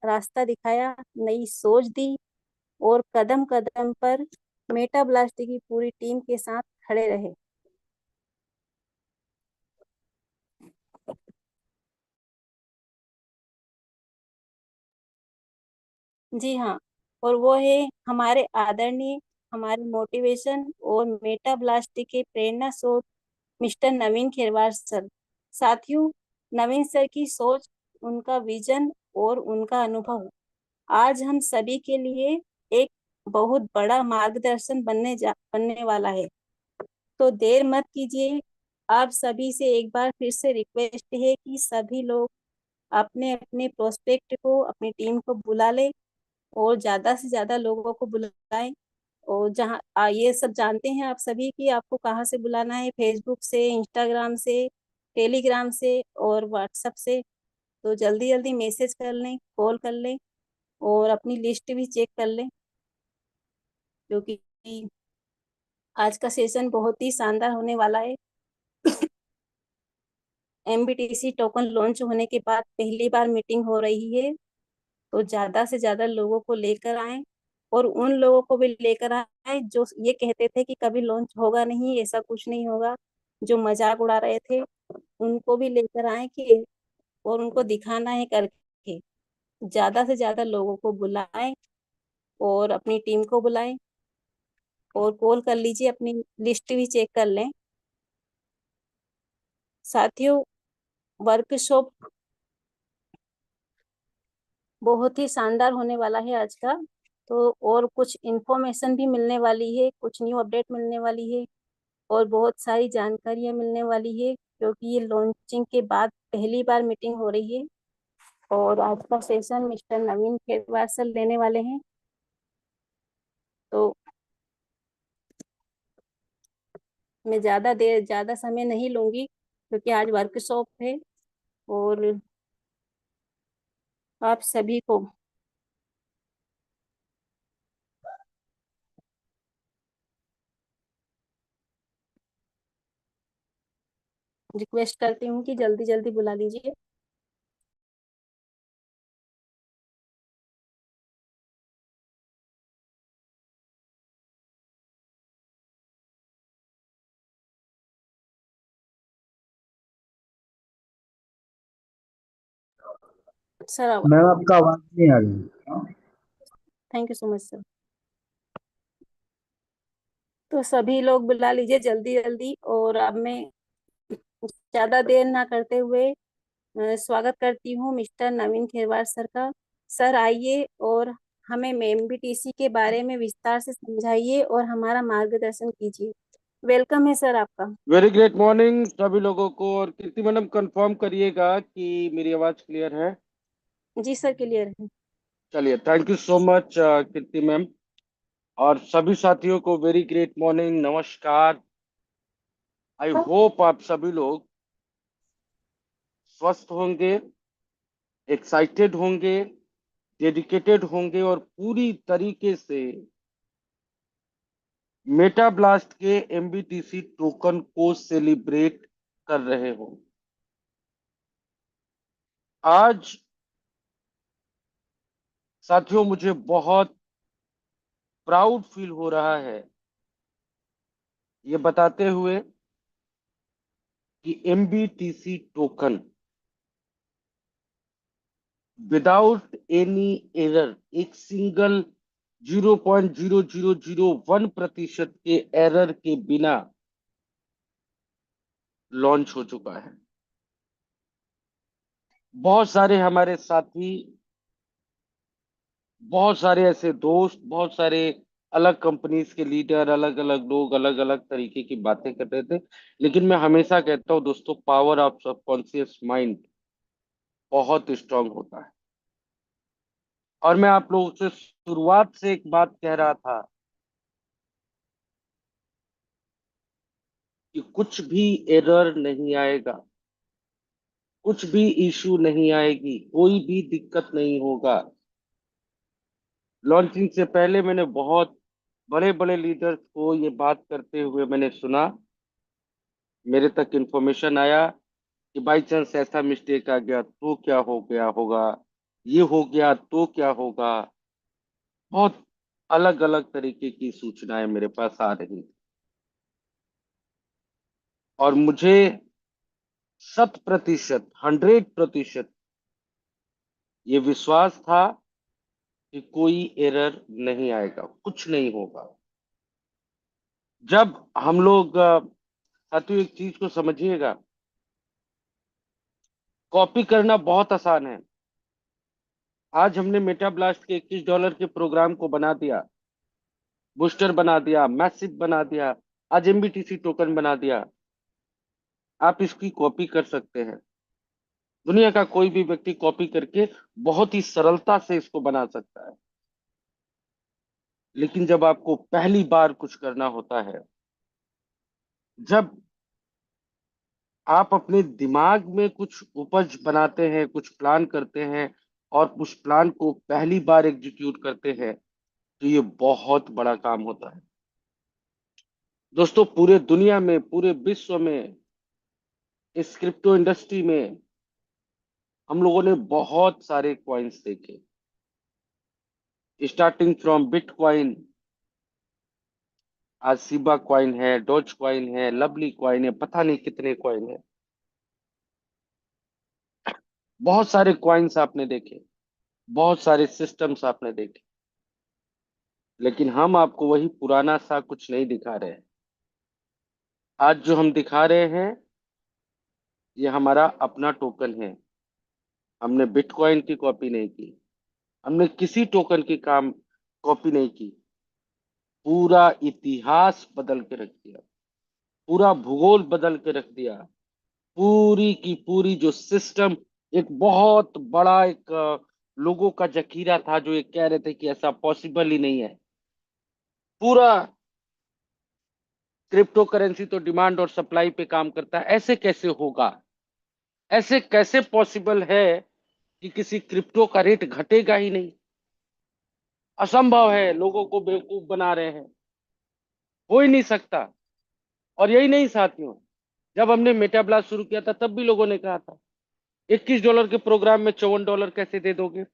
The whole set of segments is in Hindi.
रास्ता दिखाया, नई सोच दी और कदम कदम पर मेटा ब्लास्ट की पूरी टीम के साथ खड़े रहे। जी हाँ, और वो है हमारे आदरणीय, हमारे मोटिवेशन और मेटा ब्लास्ट के प्रेरणा स्रोत मिस्टर नवीन खिरवार सर। साथियों, नवीन सर की सोच, उनका विजन और उनका अनुभव आज हम सभी के लिए एक बहुत बड़ा मार्गदर्शन बनने वाला है। तो देर मत कीजिए, आप सभी से एक बार फिर से रिक्वेस्ट है कि सभी लोग अपने अपने प्रोस्पेक्ट को, अपनी टीम को बुला ले और ज्यादा से ज्यादा लोगों को बुलाएं। और जहाँ ये सब जानते हैं आप सभी कि आपको कहाँ से बुलाना है, फेसबुक से, इंस्टाग्राम से, टेलीग्राम से और व्हाट्सएप से। तो जल्दी जल्दी मैसेज कर लें, कॉल कर लें और अपनी लिस्ट भी चेक कर लें, क्योंकि आज का सेशन बहुत ही शानदार होने वाला है। एमबीटीसी टोकन लॉन्च होने के बाद पहली बार मीटिंग हो रही है, तो ज्यादा से ज्यादा लोगों को लेकर आए और उन लोगों को भी लेकर आए जो ये कहते थे कि कभी लॉन्च होगा नहीं, ऐसा कुछ नहीं होगा, जो मजाक उड़ा रहे थे, उनको भी लेकर आए कि और उनको दिखाना है करके। ज्यादा से ज्यादा लोगों को बुलाएं और अपनी टीम को बुलाएं और कॉल कर लीजिए, अपनी लिस्ट भी चेक कर लें। साथियों, वर्कशॉप बहुत ही शानदार होने वाला है आज का। तो और कुछ इन्फॉर्मेशन भी मिलने वाली है, कुछ न्यू अपडेट मिलने वाली है और बहुत सारी जानकारियां मिलने वाली है, क्योंकि ये लॉन्चिंग के बाद पहली बार मीटिंग हो रही है। और आज का सेशन मिस्टर नवीन खेरवार सर लेने वाले हैं। तो मैं ज्यादा समय नहीं लूंगी, क्योंकि आज वर्कशॉप है और आप सभी को रिक्वेस्ट करती हूँ कि जल्दी जल्दी बुला लीजिए। सर, मैम आपका आवाज नहीं आ रही। Thank you so much sir. तो सभी लोग बुला लीजिए जल्दी जल्दी। और अब मैं ज्यादा देर ना करते हुए स्वागत करती हूँ मिस्टर नवीन खेरवार सर का। सर आइए और हमें एमबीटीसी के बारे में विस्तार से समझाइए और हमारा मार्गदर्शन कीजिए। वेलकम है सर आपका। वेरी ग्रेट मॉर्निंग सभी लोगों को। और कीर्ति मैडम कंफर्म करिएगा कि मेरी आवाज क्लियर है। जी सर, क्लियर है। चलिए, thank you so much Kirti ma'am. और सभी साथियों को वेरी ग्रेट मॉर्निंग, नमस्कार। आई होप आप सभी लोग स्वस्थ होंगे, एक्साइटेड होंगे, डेडिकेटेड होंगे और पूरी तरीके से मेटा ब्लास्ट के एमबीटीसी टोकन को सेलिब्रेट कर रहे हो। आज साथियों मुझे बहुत प्राउड फील हो रहा है ये बताते हुए कि एमबीटीसी टोकन विदाउट एनी एरर, एक सिंगल 0.0001% के एरर के बिना लॉन्च हो चुका है। बहुत सारे हमारे साथी, बहुत सारे ऐसे दोस्त, बहुत सारे अलग कंपनीज के लीडर, अलग अलग लोग अलग अलग तरीके की बातें कर रहे थे। लेकिन मैं हमेशा कहता हूं दोस्तों, पावर ऑफ सबकॉन्शियस माइंड बहुत स्ट्रांग होता है। और मैं आप लोगों से शुरुआत से एक बात कह रहा था कि कुछ भी एरर नहीं आएगा, कुछ भी इशू नहीं आएगी, कोई भी दिक्कत नहीं होगा। लॉन्चिंग से पहले मैंने बहुत बड़े बड़े लीडर्स को ये बात करते हुए मैंने सुना, मेरे तक इंफॉर्मेशन आया कि बाई चांस ऐसा मिस्टेक आ गया तो क्या हो गया होगा, ये हो गया तो क्या होगा, बहुत अलग अलग तरीके की सूचनाएं मेरे पास आ रही थी। और मुझे 100%, 100% ये विश्वास था कि कोई एरर नहीं आएगा, कुछ नहीं होगा। जब हम लोग साथियों, एक चीज को समझिएगा, कॉपी करना बहुत आसान है। आज हमने मेटा ब्लास्ट के $21 के प्रोग्राम को बना दिया, बूस्टर बना दिया, मैसिव बना दिया, आज एमबीटीसी टोकन बना दिया। आप इसकी कॉपी कर सकते हैं। दुनिया का कोई भी व्यक्ति कॉपी करके बहुत ही सरलता से इसको बना सकता है। लेकिन जब आपको पहली बार कुछ करना होता है, जब आप अपने दिमाग में कुछ उपज बनाते हैं, कुछ प्लान करते हैं, और उस प्लान को पहली बार एग्जीक्यूट करते हैं, तो ये बहुत बड़ा काम होता है। दोस्तों, पूरे दुनिया में, पूरे विश्व में, इस क्रिप्टो इंडस्ट्री में हम लोगों ने बहुत सारे कॉइन्स देखे, स्टार्टिंग फ्रॉम बिटकॉइन, आज शिबा कॉइन है, डॉज कॉइन है, लवली कॉइन है, पता नहीं कितने कॉइन है। बहुत सारे कॉइन्स आपने देखे, बहुत सारे सिस्टम्स आपने देखे, लेकिन हम आपको वही पुराना सा कुछ नहीं दिखा रहे हैं। आज जो हम दिखा रहे हैं, ये हमारा अपना टोकन है। हमने बिटकॉइन की कॉपी नहीं की, हमने किसी टोकन की काम कॉपी नहीं की। पूरा इतिहास बदल के रख दिया, पूरा भूगोल बदल के रख दिया, पूरी की पूरी जो सिस्टम, एक बहुत बड़ा एक लोगों का जखीरा था जो ये कह रहे थे कि ऐसा पॉसिबल ही नहीं है। पूरा क्रिप्टो करेंसी तो डिमांड और सप्लाई पे काम करता है, ऐसे कैसे होगा, ऐसे कैसे पॉसिबल है कि किसी क्रिप्टो का रेट घटेगा ही नहीं, असंभव है, लोगों को बेवकूफ बना रहे हैं, हो ही नहीं सकता। और यही नहीं साथियों, जब हमने मेटा ब्लास्ट शुरू किया था तब भी लोगों ने कहा था $21 के प्रोग्राम में $54 कैसे दे दोगे,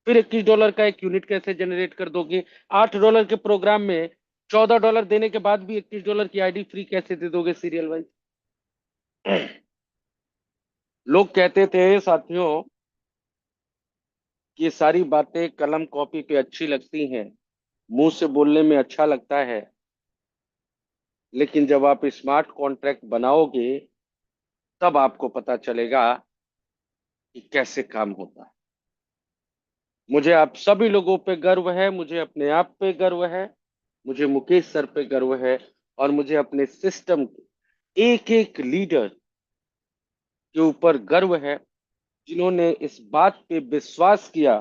फिर $21 का एक यूनिट कैसे जनरेट कर दोगे, $8 के प्रोग्राम में $14 देने के बाद भी $21 की आईडी फ्री कैसे दे दोगे सीरियल वाइज। लोग कहते थे साथियों कि ये सारी बातें कलम कॉपी पे अच्छी लगती हैं, मुंह से बोलने में अच्छा लगता है, लेकिन जब आप स्मार्ट कॉन्ट्रैक्ट बनाओगे तब आपको पता चलेगा कि कैसे काम होता है। मुझे आप सभी लोगों पे गर्व है, मुझे अपने आप पे गर्व है, मुझे मुकेश सर पे गर्व है, और मुझे अपने सिस्टम के एक एक लीडर के ऊपर गर्व है, जिन्होंने इस बात पे विश्वास किया,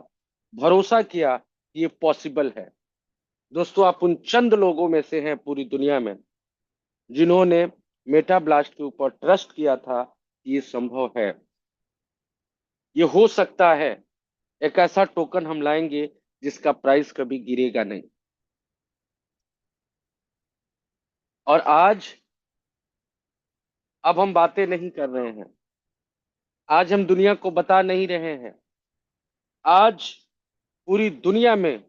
भरोसा किया कि ये पॉसिबल है। दोस्तों, आप उन चंद लोगों में से हैं पूरी दुनिया में जिन्होंने मेटा ब्लास्ट के ऊपर ट्रस्ट किया था कि ये संभव है, ये हो सकता है, एक ऐसा टोकन हम लाएंगे जिसका प्राइस कभी गिरेगा नहीं। और आज, अब हम बातें नहीं कर रहे हैं, आज हम दुनिया को बता नहीं रहे हैं, आज पूरी दुनिया में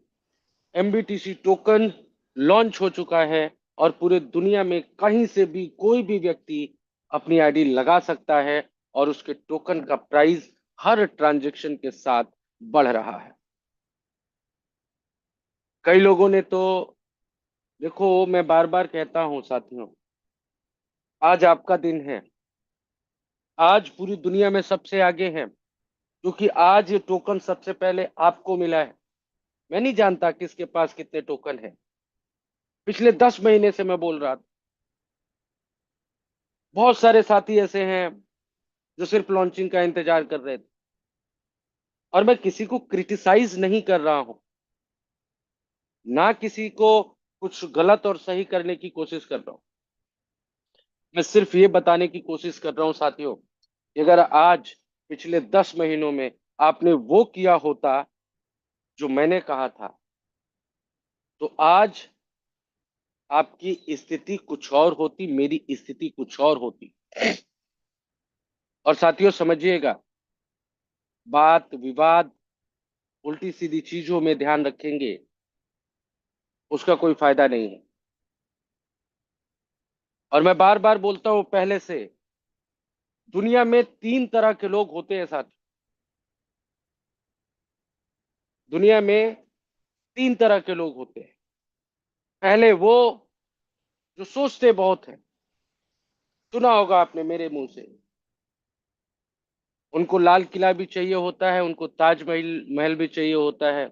एमबीटीसी टोकन लॉन्च हो चुका है, और पूरे दुनिया में कहीं से भी कोई भी व्यक्ति अपनी आईडी लगा सकता है, और उसके टोकन का प्राइस हर ट्रांजैक्शन के साथ बढ़ रहा है। कई लोगों ने तो, देखो मैं बार बार कहता हूं साथियों, आज आपका दिन है, आज पूरी दुनिया में सबसे आगे हैं, क्योंकि आज ये टोकन सबसे पहले आपको मिला है। मैं नहीं जानता किसके पास कितने टोकन है, पिछले 10 महीने से मैं बोल रहा था। बहुत सारे साथी ऐसे हैं जो सिर्फ लॉन्चिंग का इंतजार कर रहे थे, और मैं किसी को क्रिटिसाइज नहीं कर रहा हूं, ना किसी को कुछ गलत और सही करने की कोशिश कर रहा हूं। मैं सिर्फ ये बताने की कोशिश कर रहा हूं साथियों कि अगर आज पिछले 10 महीनों में आपने वो किया होता जो मैंने कहा था, तो आज आपकी स्थिति कुछ और होती, मेरी स्थिति कुछ और होती। और साथियों समझिएगा, बात विवाद उल्टी सीधी चीजों में ध्यान रखेंगे, उसका कोई फायदा नहीं है। और मैं बार बार बोलता हूं पहले से, दुनिया में 3 तरह के लोग होते हैं साथ। दुनिया में 3 तरह के लोग होते हैं। पहले वो जो सोचते बहुत है, सुना होगा आपने मेरे मुंह से, उनको लाल किला भी चाहिए होता है, उनको ताजमहल महल भी चाहिए होता है,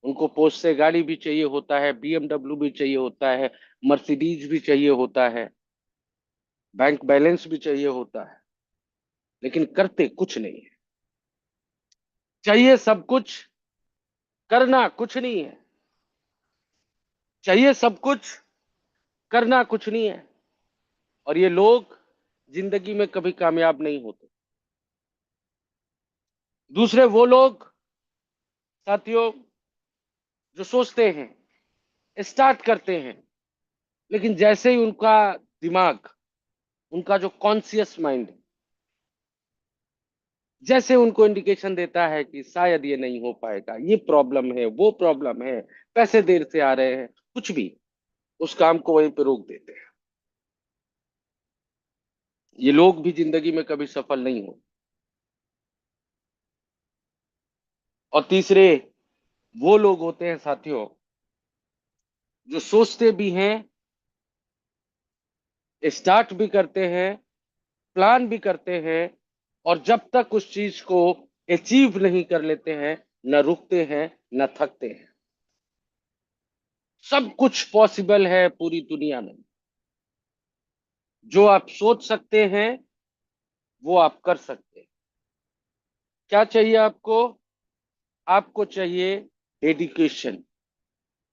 उनको पोर्श से गाड़ी भी चाहिए होता है, बीएमडब्ल्यू भी चाहिए होता है, मर्सिडीज भी चाहिए होता है, बैंक बैलेंस भी चाहिए होता है, लेकिन करते कुछ नहीं है। चाहिए सब कुछ, करना कुछ नहीं है। चाहिए सब कुछ, करना कुछ नहीं है। और ये लोग जिंदगी में कभी कामयाब नहीं होते। दूसरे वो लोग साथियों जो सोचते हैं, स्टार्ट करते हैं, लेकिन जैसे ही उनका दिमाग, उनका जो कॉन्शियस माइंड जैसे उनको इंडिकेशन देता है कि शायद ये नहीं हो पाएगा, ये प्रॉब्लम है, वो प्रॉब्लम है, पैसे देर से आ रहे हैं, कुछ भी, उस काम को वहीं पे रोक देते हैं। ये लोग भी जिंदगी में कभी सफल नहीं हो। और तीसरे वो लोग होते हैं साथियों जो सोचते भी हैं, स्टार्ट भी करते हैं, प्लान भी करते हैं, और जब तक उस चीज को अचीव नहीं कर लेते हैं, न रुकते हैं, न थकते हैं। सब कुछ पॉसिबल है पूरी दुनिया में। जो आप सोच सकते हैं वो आप कर सकते हैं। क्या चाहिए आपको? आपको चाहिए डेडिकेशन,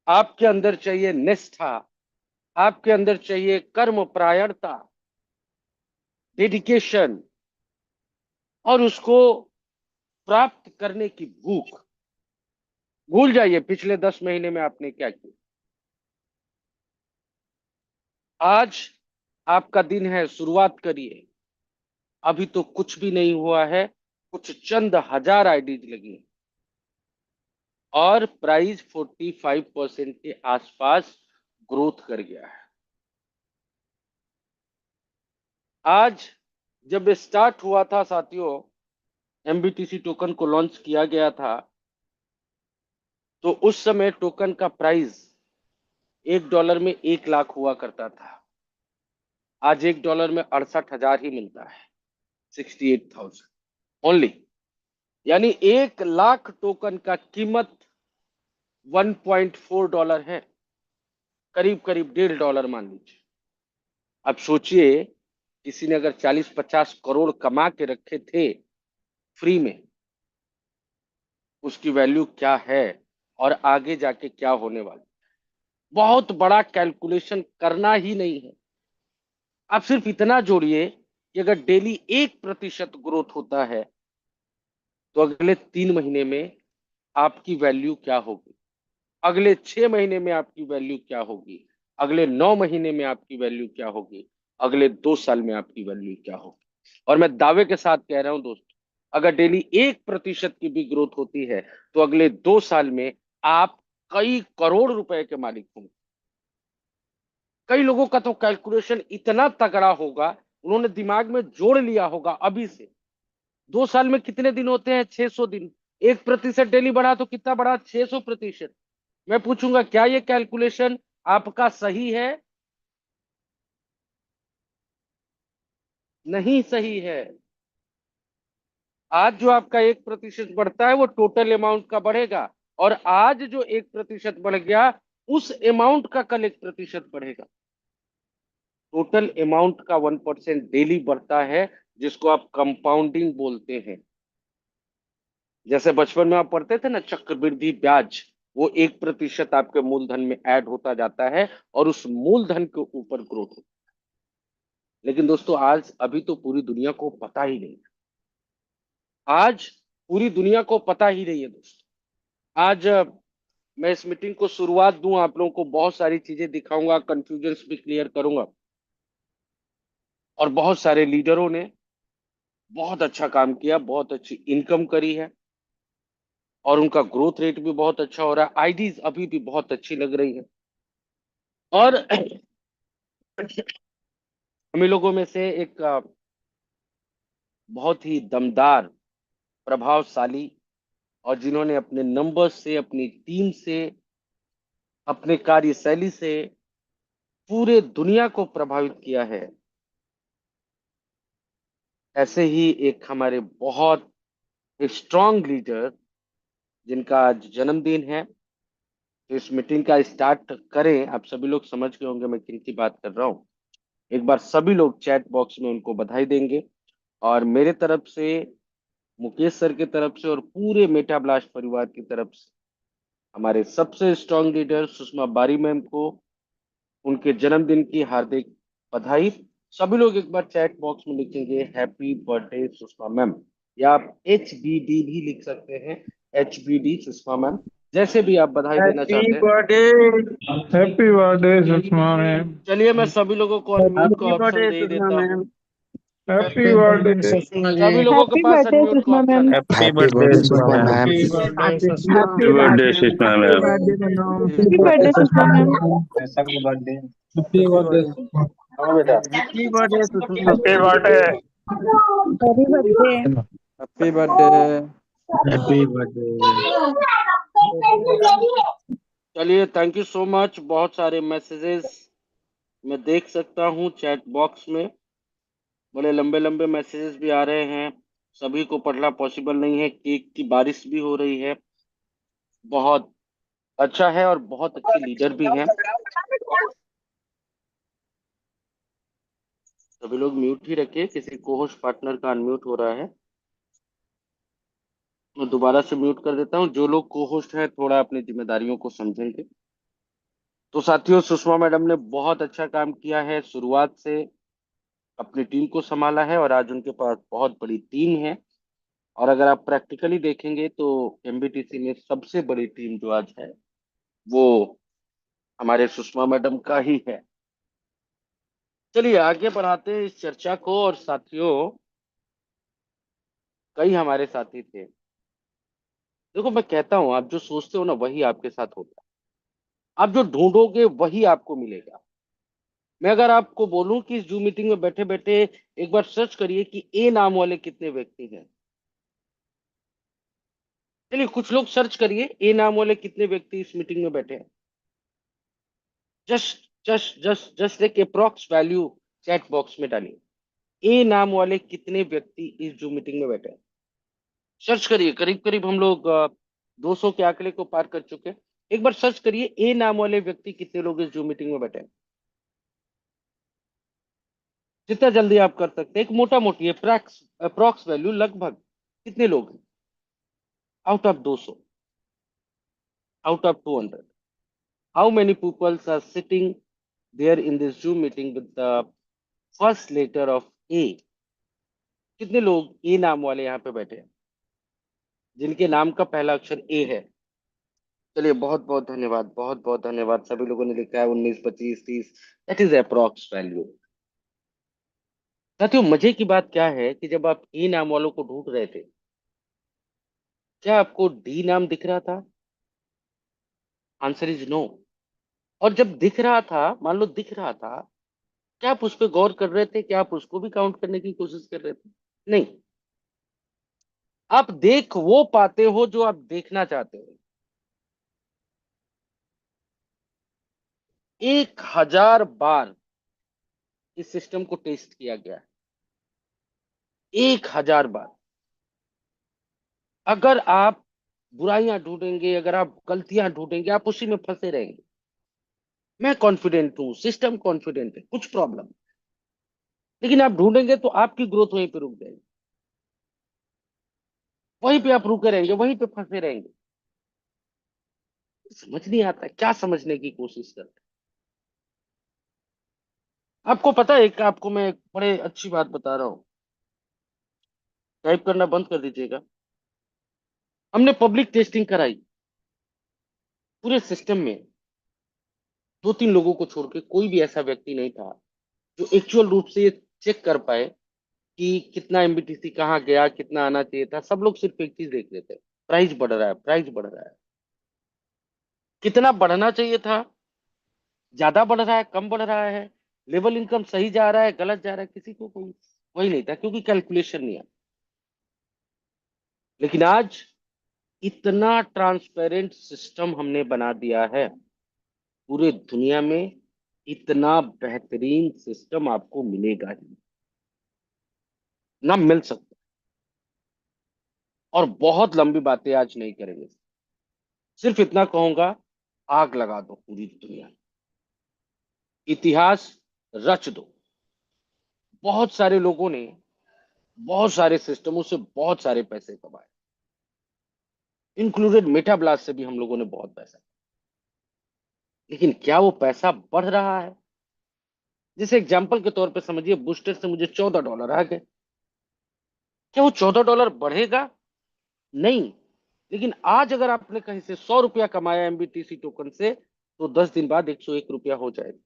आपके अंदर चाहिए निष्ठा, आपके अंदर चाहिए कर्म प्रायणता, डेडिकेशन, और उसको प्राप्त करने की भूख। भूल जाइए पिछले 10 महीने में आपने क्या किया। आज आपका दिन है, शुरुआत करिए। अभी तो कुछ भी नहीं हुआ है, कुछ चंद हजार आईडीज लगी हैं, और प्राइस 45% के आसपास ग्रोथ कर गया है। आज जब स्टार्ट हुआ था साथियों, एमबीटीसी टोकन को लॉन्च किया गया था, तो उस समय टोकन का प्राइस $1 में 1 लाख हुआ करता था। आज $1 में 68,000 ही मिलता है, 68,000 ओनली। यानी 1 लाख टोकन का कीमत $1.4 है, करीब करीब $1.5 मान लीजिए। अब सोचिए, किसी ने अगर 40-50 करोड़ कमा के रखे थे फ्री में, उसकी वैल्यू क्या है और आगे जाके क्या होने वाला। बहुत बड़ा कैलकुलेशन करना ही नहीं है। आप सिर्फ इतना जोड़िए कि अगर डेली 1% ग्रोथ होता है, तो अगले 3 महीने में आपकी वैल्यू क्या होगी, अगले 6 महीने में आपकी वैल्यू क्या होगी, अगले 9 महीने में आपकी वैल्यू क्या होगी, अगले 2 साल में आपकी वैल्यू क्या होगी। और मैं दावे के साथ कह रहा हूं दोस्तों, अगर डेली 1% की भी ग्रोथ होती है, तो अगले 2 साल में आप कई करोड़ रुपए के मालिक होंगे। कई लोगों का तो कैलकुलेशन इतना तगड़ा होगा, उन्होंने दिमाग में जोड़ लिया होगा अभी से, 2 साल में कितने दिन होते हैं? 600 दिन। 1% डेली बढ़ा तो कितना बढ़ा? 600%। मैं पूछूंगा, क्या ये कैलकुलेशन आपका सही है? नहीं सही है। आज जो आपका 1% बढ़ता है वो टोटल अमाउंट का बढ़ेगा, और आज जो 1% बढ़ गया, उस अमाउंट का कल 1% बढ़ेगा। टोटल अमाउंट का 1% डेली बढ़ता है, जिसको आप कंपाउंडिंग बोलते हैं। जैसे बचपन में आप पढ़ते थे ना, चक्रवृद्धि ब्याज, वो 1% आपके मूलधन में ऐड होता जाता है, और उस मूलधन के ऊपर ग्रोथ होता है। लेकिन दोस्तों, आज अभी तो पूरी दुनिया को पता ही नहीं। आज पूरी दुनिया को पता ही नहीं है दोस्तों। आज मैं इस मीटिंग को शुरुआत दूं, आप लोगों को बहुत सारी चीजें दिखाऊंगा, कंफ्यूजन्स भी क्लियर करूंगा। और बहुत सारे लीडरों ने बहुत अच्छा काम किया, बहुत अच्छी इनकम करी है, और उनका ग्रोथ रेट भी बहुत अच्छा हो रहा है। आईडीज अभी भी बहुत अच्छी लग रही है। और हम ही लोगों में से एक बहुत ही दमदार, प्रभावशाली, और जिन्होंने अपने नंबर्स से, अपनी टीम से, अपने कार्यशैली से पूरे दुनिया को प्रभावित किया है, ऐसे ही एक हमारे बहुत स्ट्रांग लीडर जिनका आज जन्मदिन है। तो इस मीटिंग का स्टार्ट करें। आप सभी लोग समझ गए होंगे मैं किन की बात कर रहा हूँ। एक बार सभी लोग चैट बॉक्स में उनको बधाई देंगे। और मेरे तरफ से, मुकेश सर की तरफ से और पूरे मेटा ब्लास्ट परिवार की तरफ से हमारे सबसे स्ट्रांग लीडर सुषमा बारी मैम को उनके जन्मदिन की हार्दिक बधाई। सभी लोग एक बार चैट बॉक्स में लिखेंगे हैप्पी बर्थडे सुषमा मैम, या आप HBD भी लिख सकते हैं, HBD सुषमा मैम, जैसे भी आप बधाई देना हैप्पी चाहते हैं। Birthday. Happy birthday Sushma ma'am. चलिए मैं सभी लोगों को अनम्यूट का हैप्पी ऑप्शन बर्थडे दे ही सुषमा देता हूँ। Ma'am. Happy birthday Sushma ji. सभी लोगों के हैप्पी पास बर्थडे अनम्यूट का सुषमा मैम। ऑप्शन है। Happy happy birthday birthday Sushma Sushma ma'am. Ma'am. Happy birthday Sushma happy ma'am. Birthday Sushma happy ma'am. Birthday Manoj. Ji. Happy birthday Sushma ma'am. Happy birthday. Happy birthday. हाँ बेटा। Happy birthday Sushma. Happy birthday. Happy birthday. Happy birthday. Happy birthday. चलिए, थैंक यू सो मच। बहुत सारे मैसेजेस मैं देख सकता हूँ चैट बॉक्स में। बड़े लंबे लंबे मैसेजेस भी आ रहे हैं। सभी को पढ़ना पॉसिबल नहीं है। केक की बारिश भी हो रही है। बहुत अच्छा है और बहुत अच्छे लीडर भी हैं। सभी लोग म्यूट ही रखिए, किसी को होस्ट पार्टनर का अनम्यूट हो रहा है। मैं दोबारा से म्यूट कर देता हूँ। जो लोग को होस्ट हैं थोड़ा अपनी जिम्मेदारियों को समझेंगे। तो साथियों, सुषमा मैडम ने बहुत अच्छा काम किया है। शुरुआत से अपनी टीम को संभाला है और आज उनके पास बहुत बड़ी टीम है। और अगर आप प्रैक्टिकली देखेंगे तो MBTC में सबसे बड़ी टीम जो आज है वो हमारे सुषमा मैडम का ही है। चलिए आगे बढ़ाते हैं इस चर्चा को। और साथियों, कई हमारे साथी थे। देखो मैं कहता हूं, आप जो सोचते हो ना वही आपके साथ होता है। आप जो ढूंढोगे वही आपको मिलेगा। मैं अगर आपको बोलूं कि इस जूम मीटिंग में बैठे बैठे एक बार सर्च करिए कि ए नाम वाले कितने व्यक्ति हैं। चलिए कुछ लोग सर्च करिए ए नाम वाले कितने व्यक्ति इस मीटिंग में बैठे हैं। जस्ट जस्ट जस्ट जस्ट एक अप्रोक्स वैल्यू चैट बॉक्स में डालिए। ए नाम वाले कितने व्यक्ति इस जूम मीटिंग में बैठे हैं। सर्च करिए। करीब करीब हम लोग 200 के आंकड़े को पार कर चुके हैं। एक बार सर्च करिए ए नाम वाले व्यक्ति कितने लोग इस जूम मीटिंग में बैठे हैं। जितना जल्दी आप कर सकते हैं एक मोटा मोटी अप्रॉक्स अप्रॉक्स वैल्यू, लगभग कितने लोग हैं out of 200, out of 200। How many peoples are sitting there in this Zoom meeting with the first letter of A. कितने लोग ए नाम वाले यहाँ पे बैठे हैं जिनके नाम का पहला अक्षर ए है। चलिए बहुत बहुत धन्यवाद, बहुत बहुत धन्यवाद। सभी लोगों ने लिखा है 19, 25, 30। That is approx value. साथियों मजे की बात क्या है कि जब आप ए नाम वालों को ढूंढ रहे थे, क्या आपको डी नाम दिख रहा था? Answer is no. और जब दिख रहा था, मान लो दिख रहा था, क्या आप उस पर गौर कर रहे थे? क्या आप उसको भी काउंट करने की कोशिश कर रहे थे? नहीं। आप देख वो पाते हो जो आप देखना चाहते हो। 1000 बार इस सिस्टम को टेस्ट किया गया है। 1000 बार। अगर आप बुराइयां ढूंढेंगे, अगर आप गलतियां ढूंढेंगे, आप उसी में फंसे रहेंगे। मैं कॉन्फिडेंट हूं, सिस्टम कॉन्फिडेंट है, कुछ प्रॉब्लम, लेकिन आप ढूंढेंगे तो आपकी ग्रोथ वहीं पे रुक जाएगी। वहीं पे आप रुके रहेंगे, वहीं पे फंसे रहेंगे। समझ नहीं आता क्या समझने की कोशिश करते हैं। आपको पता है, एक आपको मैं एक बड़े अच्छी बात बता रहा हूँ। टाइप करना बंद कर दीजिएगा। हमने पब्लिक टेस्टिंग कराई पूरे सिस्टम में। 2-3 लोगों को छोड़ के कोई भी ऐसा व्यक्ति नहीं था जो एक्चुअल रूप से ये चेक कर पाए कि कितना MBTC कहाँ गया, कितना आना चाहिए था। सब लोग सिर्फ एक चीज देख रहे थे, प्राइस बढ़ रहा है, प्राइस बढ़ रहा है। कितना बढ़ना चाहिए था? ज्यादा बढ़ रहा है, कम बढ़ रहा है, लेवल इनकम सही जा रहा है, गलत जा रहा है, किसी को कोई वही नहीं था, क्योंकि कैलकुलेशन नहीं है। लेकिन आज इतना ट्रांसपेरेंट सिस्टम हमने बना दिया है पूरे दुनिया में, इतना बेहतरीन सिस्टम आपको मिलेगा ही ना, मिल सकता। और बहुत लंबी बातें आज नहीं करेंगे, सिर्फ इतना कहूंगा, आग लगा दो पूरी दुनिया में, इतिहास रच दो। बहुत सारे लोगों ने बहुत सारे सिस्टमों से बहुत सारे पैसे कमाए, इंक्लूडेड मेटा ब्लास्ट से भी हम लोगों ने बहुत पैसा। लेकिन क्या वो पैसा बढ़ रहा है? जैसे एग्जांपल के तौर पे समझिए, बूस्टर से मुझे $14 आ गए, क्या वो $14 बढ़ेगा? नहीं। लेकिन आज अगर आपने कहीं से ₹100 कमाया एमबीटीसी टोकन से, तो 10 दिन बाद ₹101 हो जाएगा।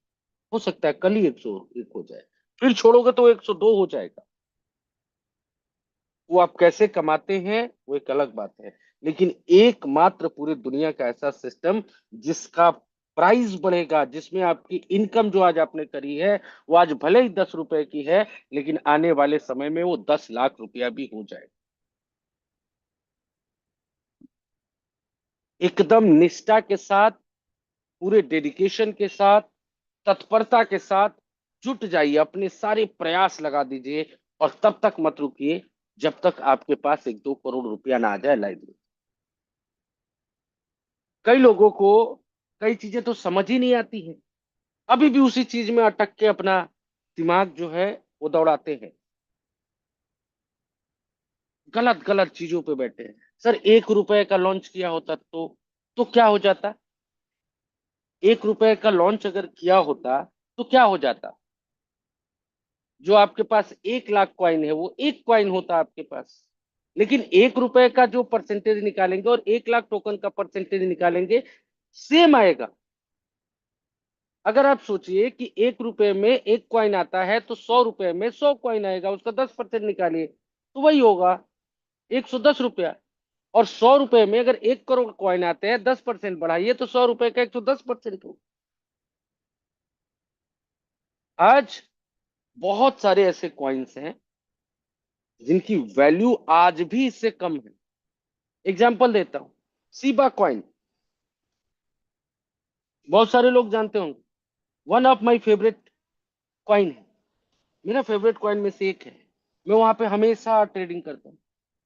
हो सकता है कल ही 101 हो जाए, फिर छोड़ोगे तो 102 हो जाएगा। वो आप कैसे कमाते हैं वो एक अलग बात है, लेकिन एकमात्र पूरी दुनिया का ऐसा सिस्टम जिसका प्राइस बढ़ेगा, जिसमें आपकी इनकम जो आज आपने करी है वो आज भले ही ₹10 की है, लेकिन आने वाले समय में वो 10 लाख रुपया भी हो जाए। एकदम निष्ठा के साथ, पूरे डेडिकेशन के साथ, तत्परता के साथ जुट जाइए, अपने सारे प्रयास लगा दीजिए, और तब तक मत रुकिए जब तक आपके पास 1-2 करोड़ रुपया ना आ जाए लाइफ में। कई लोगों को कई चीजें तो समझ ही नहीं आती हैं, अभी भी उसी चीज में अटक के अपना दिमाग जो है वो दौड़ाते हैं, गलत गलत चीजों पे बैठे हैं। सर, ₹1 का लॉन्च किया होता तो क्या हो जाता? ₹1 का लॉन्च अगर किया होता तो क्या हो जाता? जो आपके पास 1 लाख कॉइन है वो एक कॉइन होता आपके पास। लेकिन ₹1 का जो परसेंटेज निकालेंगे और 1 लाख टोकन का परसेंटेज निकालेंगे, सेम आएगा। अगर आप सोचिए कि ₹1 में एक कॉइन आता है, तो ₹100 में 100 कॉइन आएगा, उसका 10% निकालिए तो वही होगा, ₹110। और ₹100 में अगर 1 करोड़ कॉइन आते हैं, 10% बढ़ाइए तो ₹100 का 110% हो। आज बहुत सारे ऐसे कॉइन्स हैं जिनकी वैल्यू आज भी इससे कम है। एग्जाम्पल देता हूं, सीबा कॉइन, बहुत सारे लोग जानते होंगे, one of my favourite coin है, मेरा फेवरेट कॉइन में से एक है। मैं वहां पे हमेशा ट्रेडिंग करता हूँ।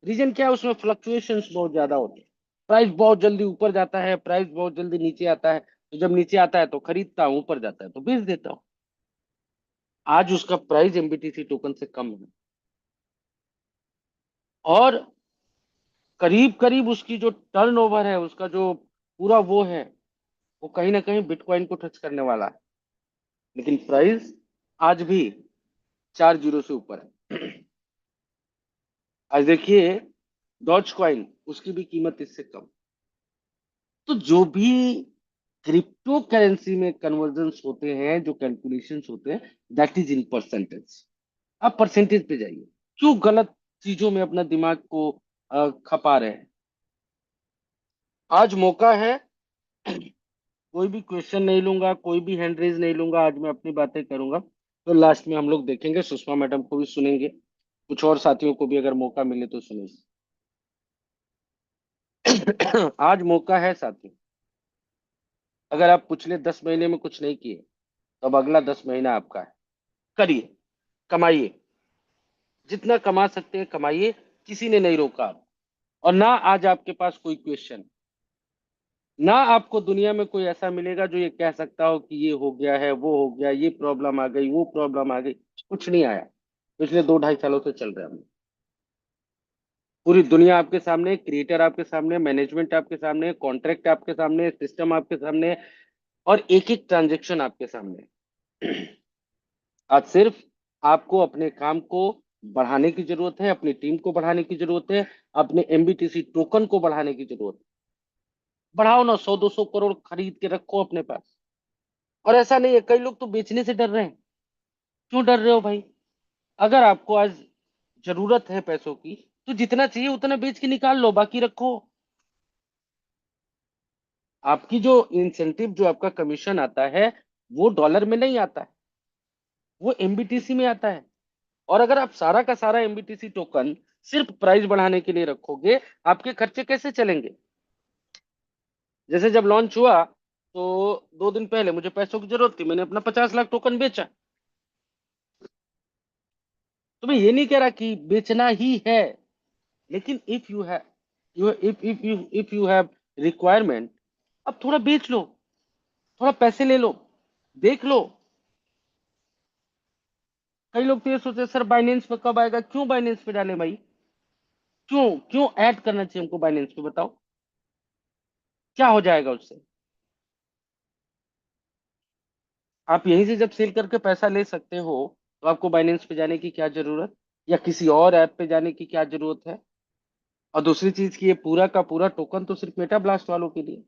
रीजन क्या है? उसमें फ्लक्चुएशंस बहुत ज्यादा होते हैं, प्राइस बहुत जल्दी ऊपर जाता है, प्राइस बहुत जल्दी नीचे आता है, तो जब नीचे आता है तो खरीदता हूँ, ऊपर जाता है तो बेच देता हूँ। आज उसका प्राइस एमबीटीसी टोकन से कम है, और करीब करीब उसकी जो टर्नओवर है, उसका जो पूरा वो है, वो कहीं ना कहीं बिटकॉइन को टच करने वाला है। लेकिन प्राइस आज भी 4 जीरो से ऊपर है। आज देखिए, डॉज कॉइन, उसकी भी कीमत इससे कम। तो जो भी क्रिप्टो करेंसी में कन्वर्जन्स होते हैं, जो कैलकुलेशंस होते हैं, दैट इज इन परसेंटेज। आप परसेंटेज पे जाइए, क्यों गलत चीजों में अपना दिमाग को खपा रहे हैं? आज मौका है, कोई भी क्वेश्चन नहीं लूंगा, कोई भी हैंड रेज नहीं लूंगा, आज मैं अपनी बातें करूंगा, तो लास्ट में हम लोग देखेंगे, सुषमा मैडम को भी सुनेंगे, कुछ और साथियों को भी अगर मौका मिले तो सुनेंगे। आज मौका है साथियों, अगर आप पिछले 10 महीने में कुछ नहीं किए, तो अब अगला 10 महीना आपका है। करिए, कमाइए, जितना कमा सकते हैं कमाइए, किसी ने नहीं रोका आप। और ना आज आपके पास कोई क्वेश्चन, ना आपको दुनिया में कोई ऐसा मिलेगा जो ये कह सकता हो कि ये हो गया है, वो हो गया, ये प्रॉब्लम आ गई, वो प्रॉब्लम आ गई। कुछ नहीं आया, पिछले 2-2.5 सालों से चल रहा है। पूरी दुनिया आपके सामने, क्रिएटर आपके सामने, मैनेजमेंट आपके सामने, कॉन्ट्रैक्ट आपके सामने, सिस्टम आपके सामने, और एक एक ट्रांजेक्शन आपके सामने। आज सिर्फ आपको अपने काम को बढ़ाने की जरूरत है, अपनी टीम को बढ़ाने की जरूरत है, अपने एमबीटीसी टोकन को बढ़ाने की जरूरत है। बढ़ाओ ना, 100-200 करोड़ खरीद के रखो अपने पास। और ऐसा नहीं है, कई लोग तो बेचने से डर रहे हैं। क्यों डर रहे हो भाई? अगर आपको आज जरूरत है पैसों की, तो जितना चाहिए उतना बेच के निकाल लो, बाकी रखो। आपकी जो इंसेंटिव, जो आपका कमीशन आता है, वो डॉलर में नहीं आता है, वो एमबीटीसी में आता है। और अगर आप सारा का सारा एमबीटीसी टोकन सिर्फ प्राइस बढ़ाने के लिए रखोगे, आपके खर्चे कैसे चलेंगे? जैसे जब लॉन्च हुआ तो 2 दिन पहले मुझे पैसों की जरूरत थी, मैंने अपना 50 लाख टोकन बेचा। तो मैं ये नहीं कह रहा कि बेचना ही है, लेकिन if you have if you have requirement, अब थोड़ा बेच लो, थोड़ा पैसे ले लो, देख लो। कई लोग तो ये सोचते सर बाइनेंस पे कब आएगा, क्यों बाइनेंस पे डाले भाई? क्यों क्यों ऐड करना चाहिए हमको बाइनेंस पे, बताओ क्या हो जाएगा उससे? आप यहीं से जब सेल करके पैसा ले सकते हो, तो आपको बाइनेंस पे जाने की क्या जरूरत, या किसी और ऐप पे जाने की क्या जरूरत है? और दूसरी चीज की, ये पूरा का पूरा टोकन तो सिर्फ मेटा ब्लास्ट वालों के लिए,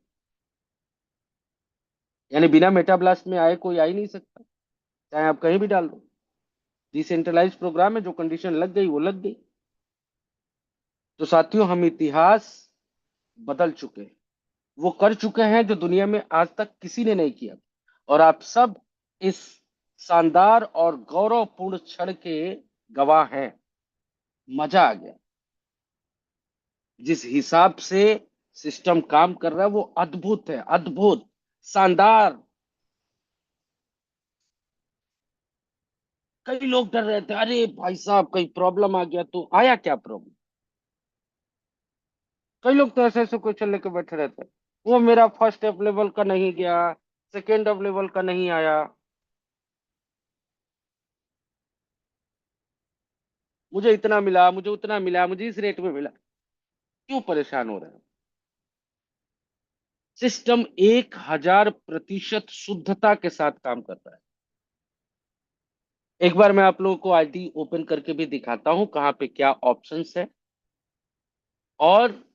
यानी बिना मेटा ब्लास्ट में आए कोई आ ही नहीं सकता, चाहे आप कहीं भी डाल दो। डिसेंट्रलाइज प्रोग्राम है, जो कंडीशन लग गई वो लग गई। तो साथियों, हम इतिहास बदल चुके हैं, वो कर चुके हैं जो दुनिया में आज तक किसी ने नहीं किया। और आप सब इस शानदार और गौरवपूर्ण क्षण के गवाह हैं। मजा आ गया। जिस हिसाब से सिस्टम काम कर रहा है वो अद्भुत है, अद्भुत, शानदार। कई लोग डर रहे थे, अरे भाई साहब कहीं प्रॉब्लम आ गया, तो आया क्या प्रॉब्लम? कई लोग तो ऐसे ऐसे क्वेश्चन लेके बैठे रहते हैं, वो मेरा फर्स्ट अवेलेबल का नहीं गया, सेकेंड अवेलेबल का नहीं आया, मुझे इतना मिला, मुझे उतना मिला, मुझे इस रेट में मिला। क्यों परेशान हो रहे हैं? सिस्टम 1000% शुद्धता के साथ काम करता है। एक बार मैं आप लोगों को आईडी ओपन करके भी दिखाता हूं, कहाँ पे क्या ऑप्शंस है, और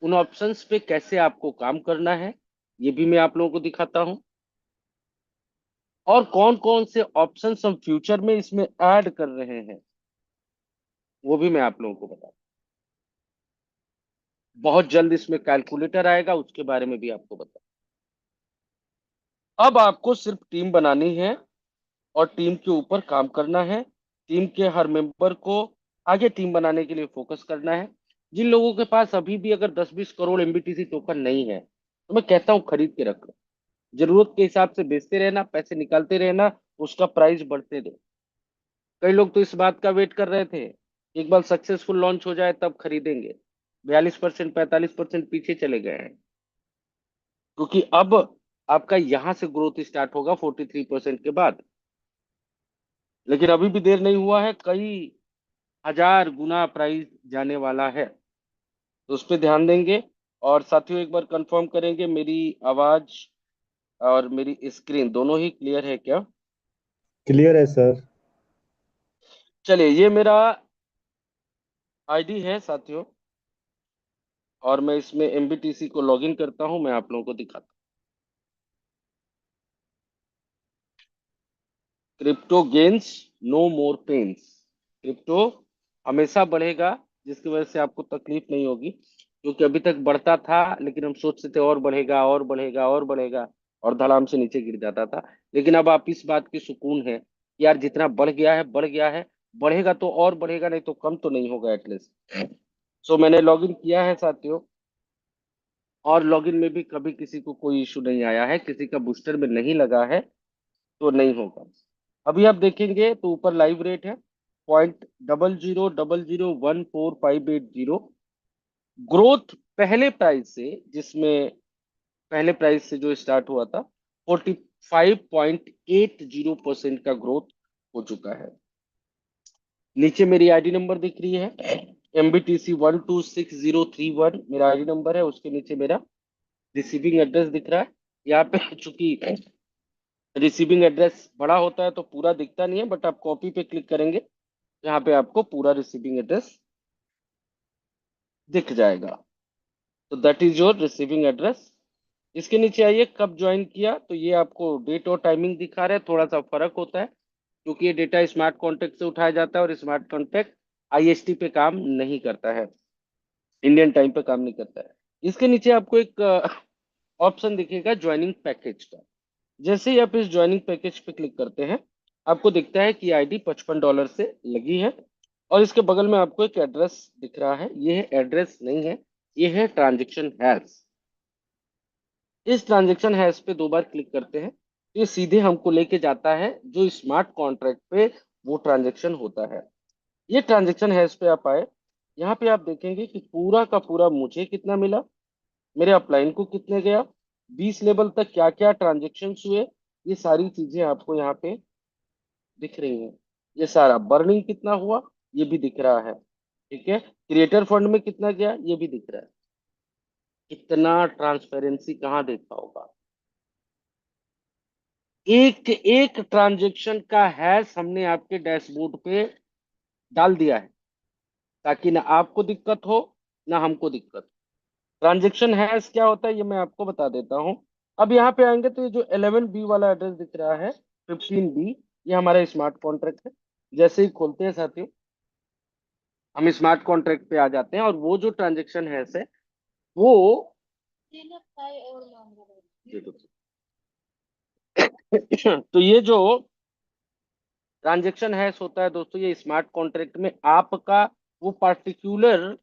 उन ऑप्शंस पे कैसे आपको काम करना है, ये भी मैं आप लोगों को दिखाता हूं। और कौन कौन से ऑप्शंस हम फ्यूचर में इसमें ऐड कर रहे हैं, वो भी मैं आप लोगों को बता। बहुत जल्द इसमें कैलकुलेटर आएगा, उसके बारे में भी आपको बता। अब आपको सिर्फ टीम बनानी है और टीम के ऊपर काम करना है। टीम के हर मेंबर को आगे टीम बनाने के लिए फोकस करना है। जिन लोगों के पास अभी भी अगर 10-20 करोड़ एमबीटीसी टोकन नहीं है, तो मैं कहता हूं खरीद के रखो। जरूरत के हिसाब से बेचते रहना, पैसे निकालते रहना, उसका प्राइस बढ़ते दो। कई लोग तो इस बात का वेट कर रहे थे, एक बार सक्सेसफुल लॉन्च हो जाए तब खरीदेंगे। 42%, 45% पीछे चले गए हैं, क्योंकि अब आपका यहां से ग्रोथ स्टार्ट होगा 43% के बाद। लेकिन अभी भी देर नहीं हुआ है, कई हजार गुना प्राइस जाने वाला है, तो उस पर ध्यान देंगे। और साथियों, एक बार कंफर्म करेंगे मेरी आवाज और मेरी स्क्रीन दोनों ही क्लियर है क्या? क्लियर है सर। चलिए, ये मेरा आईडी है साथियों, और मैं इसमें एमबीटीसी को लॉगिन करता हूं, मैं आप लोगों को दिखाता हूं। क्रिप्टो गेन्स, नो मोर पेन्स। क्रिप्टो हमेशा बढ़ेगा, जिसकी वजह से आपको तकलीफ नहीं होगी, क्योंकि अभी तक बढ़ता था लेकिन हम सोचते थे और बढ़ेगा और बढ़ेगा और बढ़ेगा, और धड़ाम से नीचे गिर जाता था। लेकिन अब आप इस बात की सुकून है कि यार जितना बढ़ गया है बढ़ गया है, बढ़ेगा तो और बढ़ेगा, नहीं तो कम तो नहीं होगा एटलीस्ट। सो मैंने लॉगिन किया है साथियों, और लॉगिन में भी कभी किसी को कोई इशू नहीं आया है, किसी का बूस्टर में नहीं लगा है, तो नहीं होगा। अभी आप देखेंगे तो ऊपर लाइव रेट है 0.000014,580। ग्रोथ पहले प्राइस से, जिसमें पहले प्राइस से जो स्टार्ट हुआ था, 45.80% का ग्रोथ हो चुका है। नीचे मेरी आईडी नंबर दिख रही है, MBTC126031 मेरा आईडी नंबर है, उसके नीचे मेरा रिसीविंग एड्रेस दिख रहा है। यहाँ पे चूंकि रिसीविंग एड्रेस बड़ा होता है तो पूरा दिखता नहीं है, बट आप कॉपी पे क्लिक करेंगे, यहाँ पे आपको पूरा रिसीविंग एड्रेस दिख जाएगा। तो that is your receiving address. इसके नीचे आइए, कब ज्वाइन किया, तो ये आपको डेट और टाइमिंग दिखा रहा है। थोड़ा सा फर्क होता है, क्योंकि ये डेटा स्मार्ट कॉन्ट्रैक्ट से उठाया जाता है, और स्मार्ट कॉन्ट्रैक्ट आईएसटी पे काम नहीं करता है, इंडियन टाइम पे काम नहीं करता है। इसके नीचे आपको एक ऑप्शन दिखेगा ज्वाइनिंग पैकेज का। जैसे ही आप इस ज्वाइनिंग पैकेज पे क्लिक करते हैं, आपको दिखता है कि आईडी $55 से लगी है, और इसके बगल में आपको एक एड्रेस दिख रहा है। ये है एड्रेस नहीं है, ये है ट्रांजेक्शन हैश। इस ट्रांजेक्शन हैश पे 2 बार क्लिक करते हैं, तो ये सीधे हमको लेके जाता है जो स्मार्ट कॉन्ट्रैक्ट पे वो ट्रांजेक्शन होता है। ये ट्रांजेक्शन हैश पे आप आए, यहाँ पे आप देखेंगे कि पूरा का पूरा मुझे कितना मिला, मेरे अपलाइन को कितने गया, 20 लेवल तक क्या क्या ट्रांजेक्शन हुए, ये सारी चीजें आपको यहाँ पे दिख रही हैं। ये सारा बर्निंग कितना हुआ ये भी दिख रहा है, ठीक है। क्रिएटर फंड में कितना गया ये भी दिख रहा है। इतना ट्रांसपेरेंसी कहाँ देखा होगा। एक एक ट्रांजेक्शन का हैश हमने आपके डैशबोर्ड पे डाल दिया है, ताकि ना आपको दिक्कत हो ना हमको दिक्कत। ट्रांजेक्शन हैश क्या होता है ये मैं आपको बता देता हूँ। अब यहाँ पे आएंगे तो ये जो 11B वाला एड्रेस दिख रहा है, 15B, ये हमारा स्मार्ट कॉन्ट्रैक्ट है। जैसे ही खोलते हैं साथियों, हम स्मार्ट कॉन्ट्रैक्ट पे आ जाते हैं, और वो जो ट्रांजेक्शन हैश है वो तो ये जो ट्रांजेक्शन हैश होता है दोस्तों, ये स्मार्ट कॉन्ट्रैक्ट में आपका वो पार्टिकुलर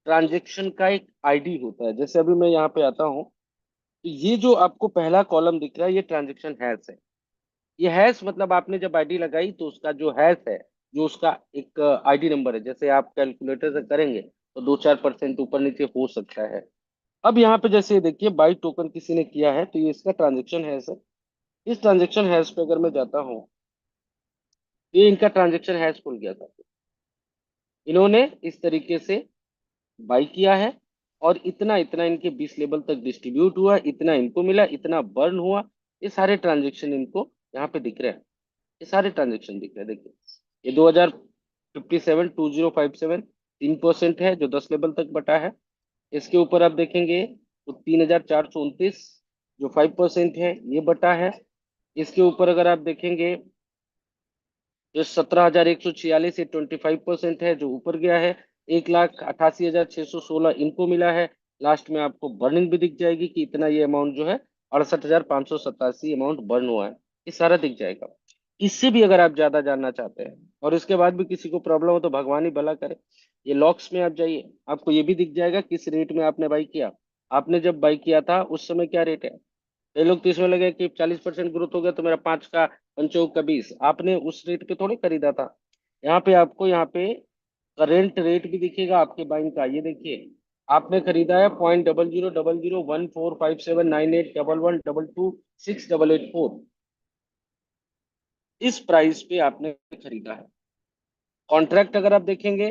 ट्रांजेक्शन का एक आईडी होता है। जैसे अभी मैं यहाँ पे आता हूँ, तो ये जो आपको पहला कॉलम दिख रहा है ये ट्रांजेक्शन हैश है। ये हैश मतलब आपने जब आईडी लगाई तो उसका जो हैश है, जो उसका एक आईडी नंबर है, जैसे आप कैलकुलेटर से करेंगे तो 2-4% ऊपर नीचे हो सकता है। अब यहाँ पे जैसे देखिए बाई टोकन किसी ने किया है, तो ये इसका ट्रांजेक्शन हैश है। इस ट्रांजेक्शन हैश पे अगर मैं जाता हूँ, ये इनका ट्रांजेक्शन हैश खुल गया था। इन्होंने इस तरीके से बाई किया है, और इतना इतना इनके 20 लेवल तक डिस्ट्रीब्यूट हुआ, इतना इनको मिला, इतना बर्न हुआ। ये सारे ट्रांजेक्शन इनको यहाँ पे दिख रहे हैं। ये सारे ट्रांजेक्शन दिख रहे हैं, देखिए ये 2057 3% है जो 10 लेवल तक बटा है। इसके ऊपर आप देखेंगे तो 3429 जो 5% है ये बटा है। इसके ऊपर अगर आप देखेंगे जो 17,146 ये 25% है जो ऊपर गया है। 1,88,616 इनको मिला है। लास्ट में आपको बर्निंग भी दिख जाएगी कि इतना ये अमाउंट जो है 68,587 अमाउंट बर्न हुआ है, ये सारा दिख जाएगा। इससे भी अगर आप ज्यादा जानना चाहते हैं और इसके बाद भी किसी को प्रॉब्लम हो तो भगवान ही भला करे, ये लॉक्स में आप जाइए, आपको ये भी दिख जाएगा किस रेट में आपने बाई किया। आपने जब बाई किया था उस समय क्या रेट है। कई लोग तो इसमें लगे कि 40% ग्रोथ हो गया तो मेरा 5 का 5 का 20, आपने उस रेट पे थोड़ी खरीदा था। यहाँ पे आपको यहाँ पे करेंट रेट भी दिखेगा आपके बाइंग का। ये देखिए आपने खरीदा है 0.000014579811122688 इस प्राइस पे आपने खरीदा है। कॉन्ट्रैक्ट अगर आप देखेंगे,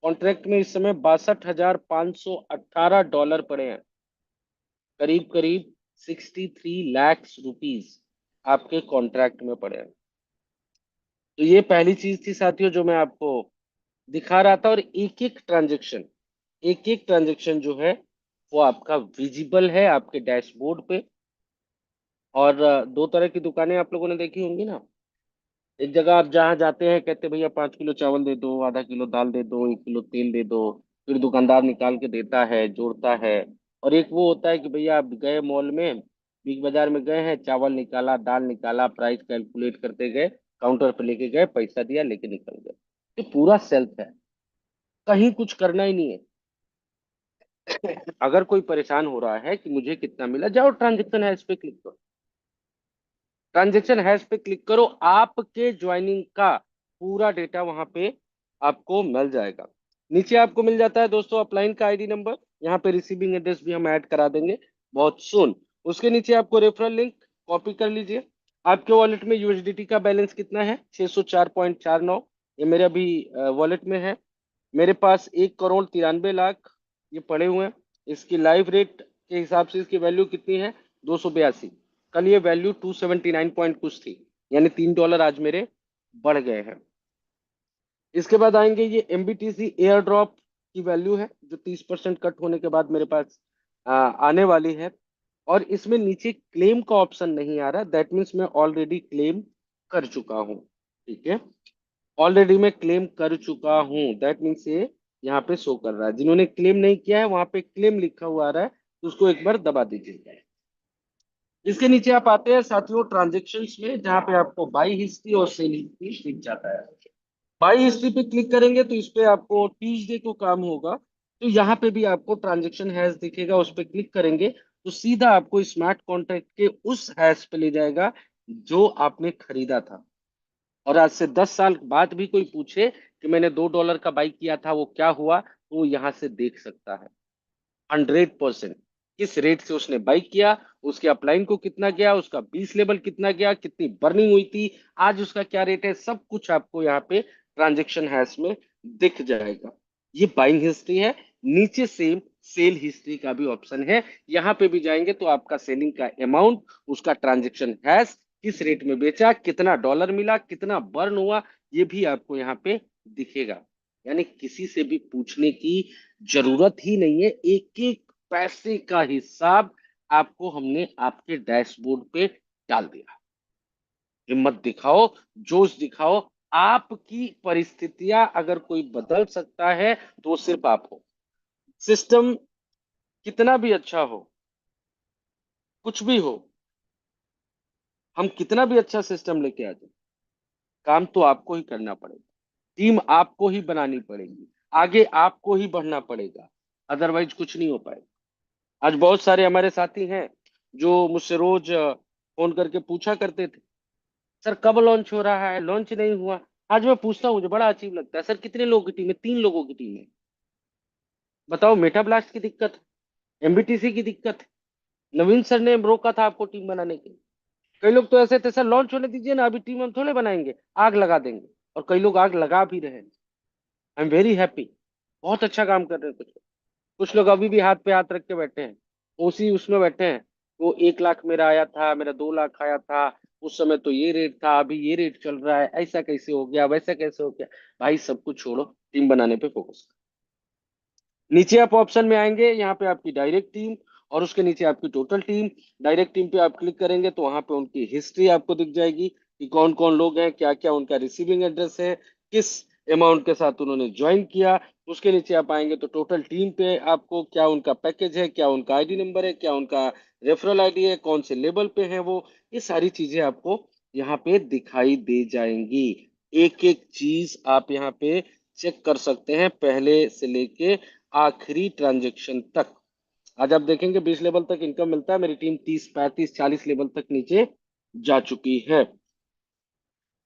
कॉन्ट्रैक्ट में इस समय $62,518 पड़े हैं, करीब करीब 63 लाख रुपीज आपके कॉन्ट्रैक्ट में पड़े हैं। तो ये पहली चीज थी साथियों जो मैं आपको दिखा रहा था। और एक एक ट्रांजेक्शन जो है वो आपका विजिबल है आपके डैशबोर्ड पे। और 2 तरह की दुकानें आप लोगों ने देखी होंगी ना। एक जगह आप जहाँ जाते हैं कहते भैया 5 किलो चावल दे दो, आधा किलो दाल दे दो, 1 किलो तेल दे दो, फिर दुकानदार निकाल के देता है, जोड़ता है। और एक वो होता है कि भैया आप गए मॉल में, बिग बाजार में गए हैं, चावल निकाला, दाल निकाला, प्राइस कैलकुलेट करते गए, काउंटर पे लेके गए, पैसा दिया, लेके निकल गए। ये पूरा सेल्फ है, कहीं कुछ करना ही नहीं है। अगर कोई परेशान हो रहा है कि मुझे कितना मिला, जाओ ट्रांजेक्शन है इस पे क्लिक करो, ट्रांजेक्शन हैश पे क्लिक करो, आपके ज्वाइनिंग का पूरा डेटा वहां पे आपको मिल जाएगा। नीचे आपको मिल जाता है दोस्तों अपलाइन का आईडी नंबर, यहाँ पे रिसीविंग एड्रेस भी हम ऐड करा देंगे बहुत सुन। उसके नीचे आपको रेफरल लिंक कॉपी कर लीजिए। आपके वॉलेट में यूएसडीटी का बैलेंस कितना है, 604.49, ये मेरे अभी वॉलेट में है। मेरे पास 1,93,00,000 ये पड़े हुए हैं। इसकी लाइव रेट के हिसाब से इसकी वैल्यू कितनी है, 282। कल ये वैल्यू 279 पॉइंट कुछ थी, यानी $3 आज मेरे बढ़ गए हैं। इसके बाद आएंगे ये एमबीटीसी एयर ड्रॉप की वैल्यू है जो 30% कट होने के बाद मेरे पास आने वाली है। और इसमें नीचे क्लेम का ऑप्शन नहीं आ रहा, दैट मीन्स मैं ऑलरेडी क्लेम कर चुका हूँ, ठीक है। ऑलरेडी मैं क्लेम कर चुका हूँ, दैट मीन्स ये यहाँ पे शो कर रहा है। जिन्होंने क्लेम नहीं किया है वहां पे क्लेम लिखा हुआ आ रहा है, तो उसको एक बार दबा दीजिएगा। इसके नीचे आप आते हैं साथियों ट्रांजेक्शन्स में, जहां पे आपको बाई हिस्ट्री और सेल हिस्ट्री दिख जाता है। बाई हिस्ट्री पे क्लिक करेंगे तो इस पे आपको ट्यूसडे को काम होगा, तो यहाँ पे भी आपको ट्रांजेक्शन हैश दिखेगा, उस पे क्लिक करेंगे तो सीधा आपको स्मार्ट कॉन्ट्रैक्ट के उस हैश पे ले जाएगा जो आपने खरीदा था। और आज से 10 साल बाद भी कोई पूछे कि मैंने $2 का बाई किया था वो क्या हुआ, तो वो यहाँ से देख सकता है 100% किस रेट से उसने बाई किया, उसके अपलाइन को कितना गया, उसका 20 लेवल कितना गया, कितनी बर्निंग हुई थी, आज उसका क्या रेट है, सब कुछ आपको यहाँ पे ट्रांजेक्शन हैश में दिख जाएगा। ये बाइंग हिस्ट्री है। नीचे सेम सेल हिस्ट्री का भी ऑप्शन है, यहाँ पे भी जाएंगे तो आपका सेलिंग का अमाउंट, उसका ट्रांजेक्शन हैश, किस रेट में बेचा, कितना डॉलर मिला, कितना बर्न हुआ, ये भी आपको यहाँ पे दिखेगा। यानी किसी से भी पूछने की जरूरत ही नहीं है, एक एक पैसे का हिसाब आपको हमने आपके डैशबोर्ड पे डाल दिया। हिम्मत दिखाओ, जोश दिखाओ, आपकी परिस्थितियां अगर कोई बदल सकता है तो वो सिर्फ आप हो। सिस्टम कितना भी अच्छा हो, कुछ भी हो, हम कितना भी अच्छा सिस्टम लेके आ जाए, काम तो आपको ही करना पड़ेगा, टीम आपको ही बनानी पड़ेगी, आगे आपको ही बढ़ना पड़ेगा, अदरवाइज कुछ नहीं हो पाएगा। आज बहुत सारे हमारे साथी हैं जो मुझसे रोज फोन करके पूछा करते थे, सर कब लॉन्च हो रहा है, लॉन्च नहीं हुआ। आज मैं पूछता हूँ, मुझे बड़ा अजीब लगता है, सर कितने लोगों की टीम है, 3 लोगों की टीम है। बताओ, मेटा ब्लास्ट की दिक्कत है, एमबीटीसी की दिक्कत है, नवीन सर ने रोका था आपको टीम बनाने के लिए। कई लोग तो ऐसे थे, सर लॉन्च होने दीजिए ना, अभी टीम हम थोड़े बनाएंगे, आग लगा देंगे। और कई लोग आग लगा भी रहे हैं। आई एम वेरी हैप्पी, बहुत अच्छा काम कर रहे हैं कुछ लोग अभी भी हाथ पे हाथ रख के बैठे हैं, उसी उसमें बैठे हैं। वो 1 लाख मेरा आया था, मेरा 2 लाख आया था, उस समय तो ये रेट था, अभी ये रेट चल रहा है, ऐसा कैसे हो गया, वैसा कैसे हो गया। भाई सब कुछ छोड़ो, टीम बनाने पे फोकस। नीचे आप ऑप्शन में आएंगे, यहाँ पे आपकी डायरेक्ट टीम और उसके नीचे आपकी टोटल टीम। डायरेक्ट टीम पे आप क्लिक करेंगे तो वहां पे उनकी हिस्ट्री आपको दिख जाएगी कि कौन कौन लोग हैं, क्या क्या उनका रिसीविंग एड्रेस है, किस अमाउंट के साथ उन्होंने ज्वाइन किया। उसके नीचे आप आएंगे तो टोटल टीम पे आपको क्या उनका पैकेज है, क्या उनका आईडी नंबर है, क्या उनका रेफरल आईडी है, कौन से लेवल पे है वो, ये सारी चीजें आपको यहाँ पे दिखाई दे जाएंगी। एक एक चीज आप यहाँ पे चेक कर सकते हैं, पहले से लेके आखिरी ट्रांजेक्शन तक। आज आप देखेंगे 20 लेवल तक इनकम मिलता है, मेरी टीम 30 35 40 लेवल तक नीचे जा चुकी है।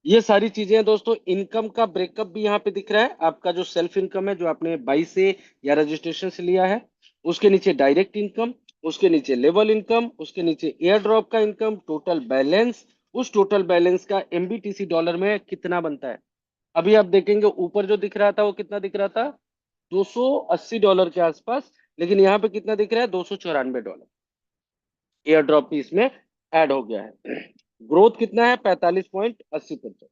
ये सारी चीजें हैं दोस्तों। इनकम का ब्रेकअप भी यहाँ पे दिख रहा है, आपका जो सेल्फ इनकम है जो आपने बाई से या रजिस्ट्रेशन से लिया है, उसके नीचे डायरेक्ट इनकम, उसके नीचे लेवल इनकम, उसके नीचे एयर ड्रॉप का इनकम, टोटल बैलेंस, उस टोटल बैलेंस का एमबीटीसी डॉलर में कितना बनता है। अभी आप देखेंगे ऊपर जो दिख रहा था वो कितना दिख रहा था, $280 के आसपास, लेकिन यहाँ पे कितना दिख रहा है, $294। एयर ड्रॉप भी इसमें ऐड हो गया है। ग्रोथ कितना है, 45.80%।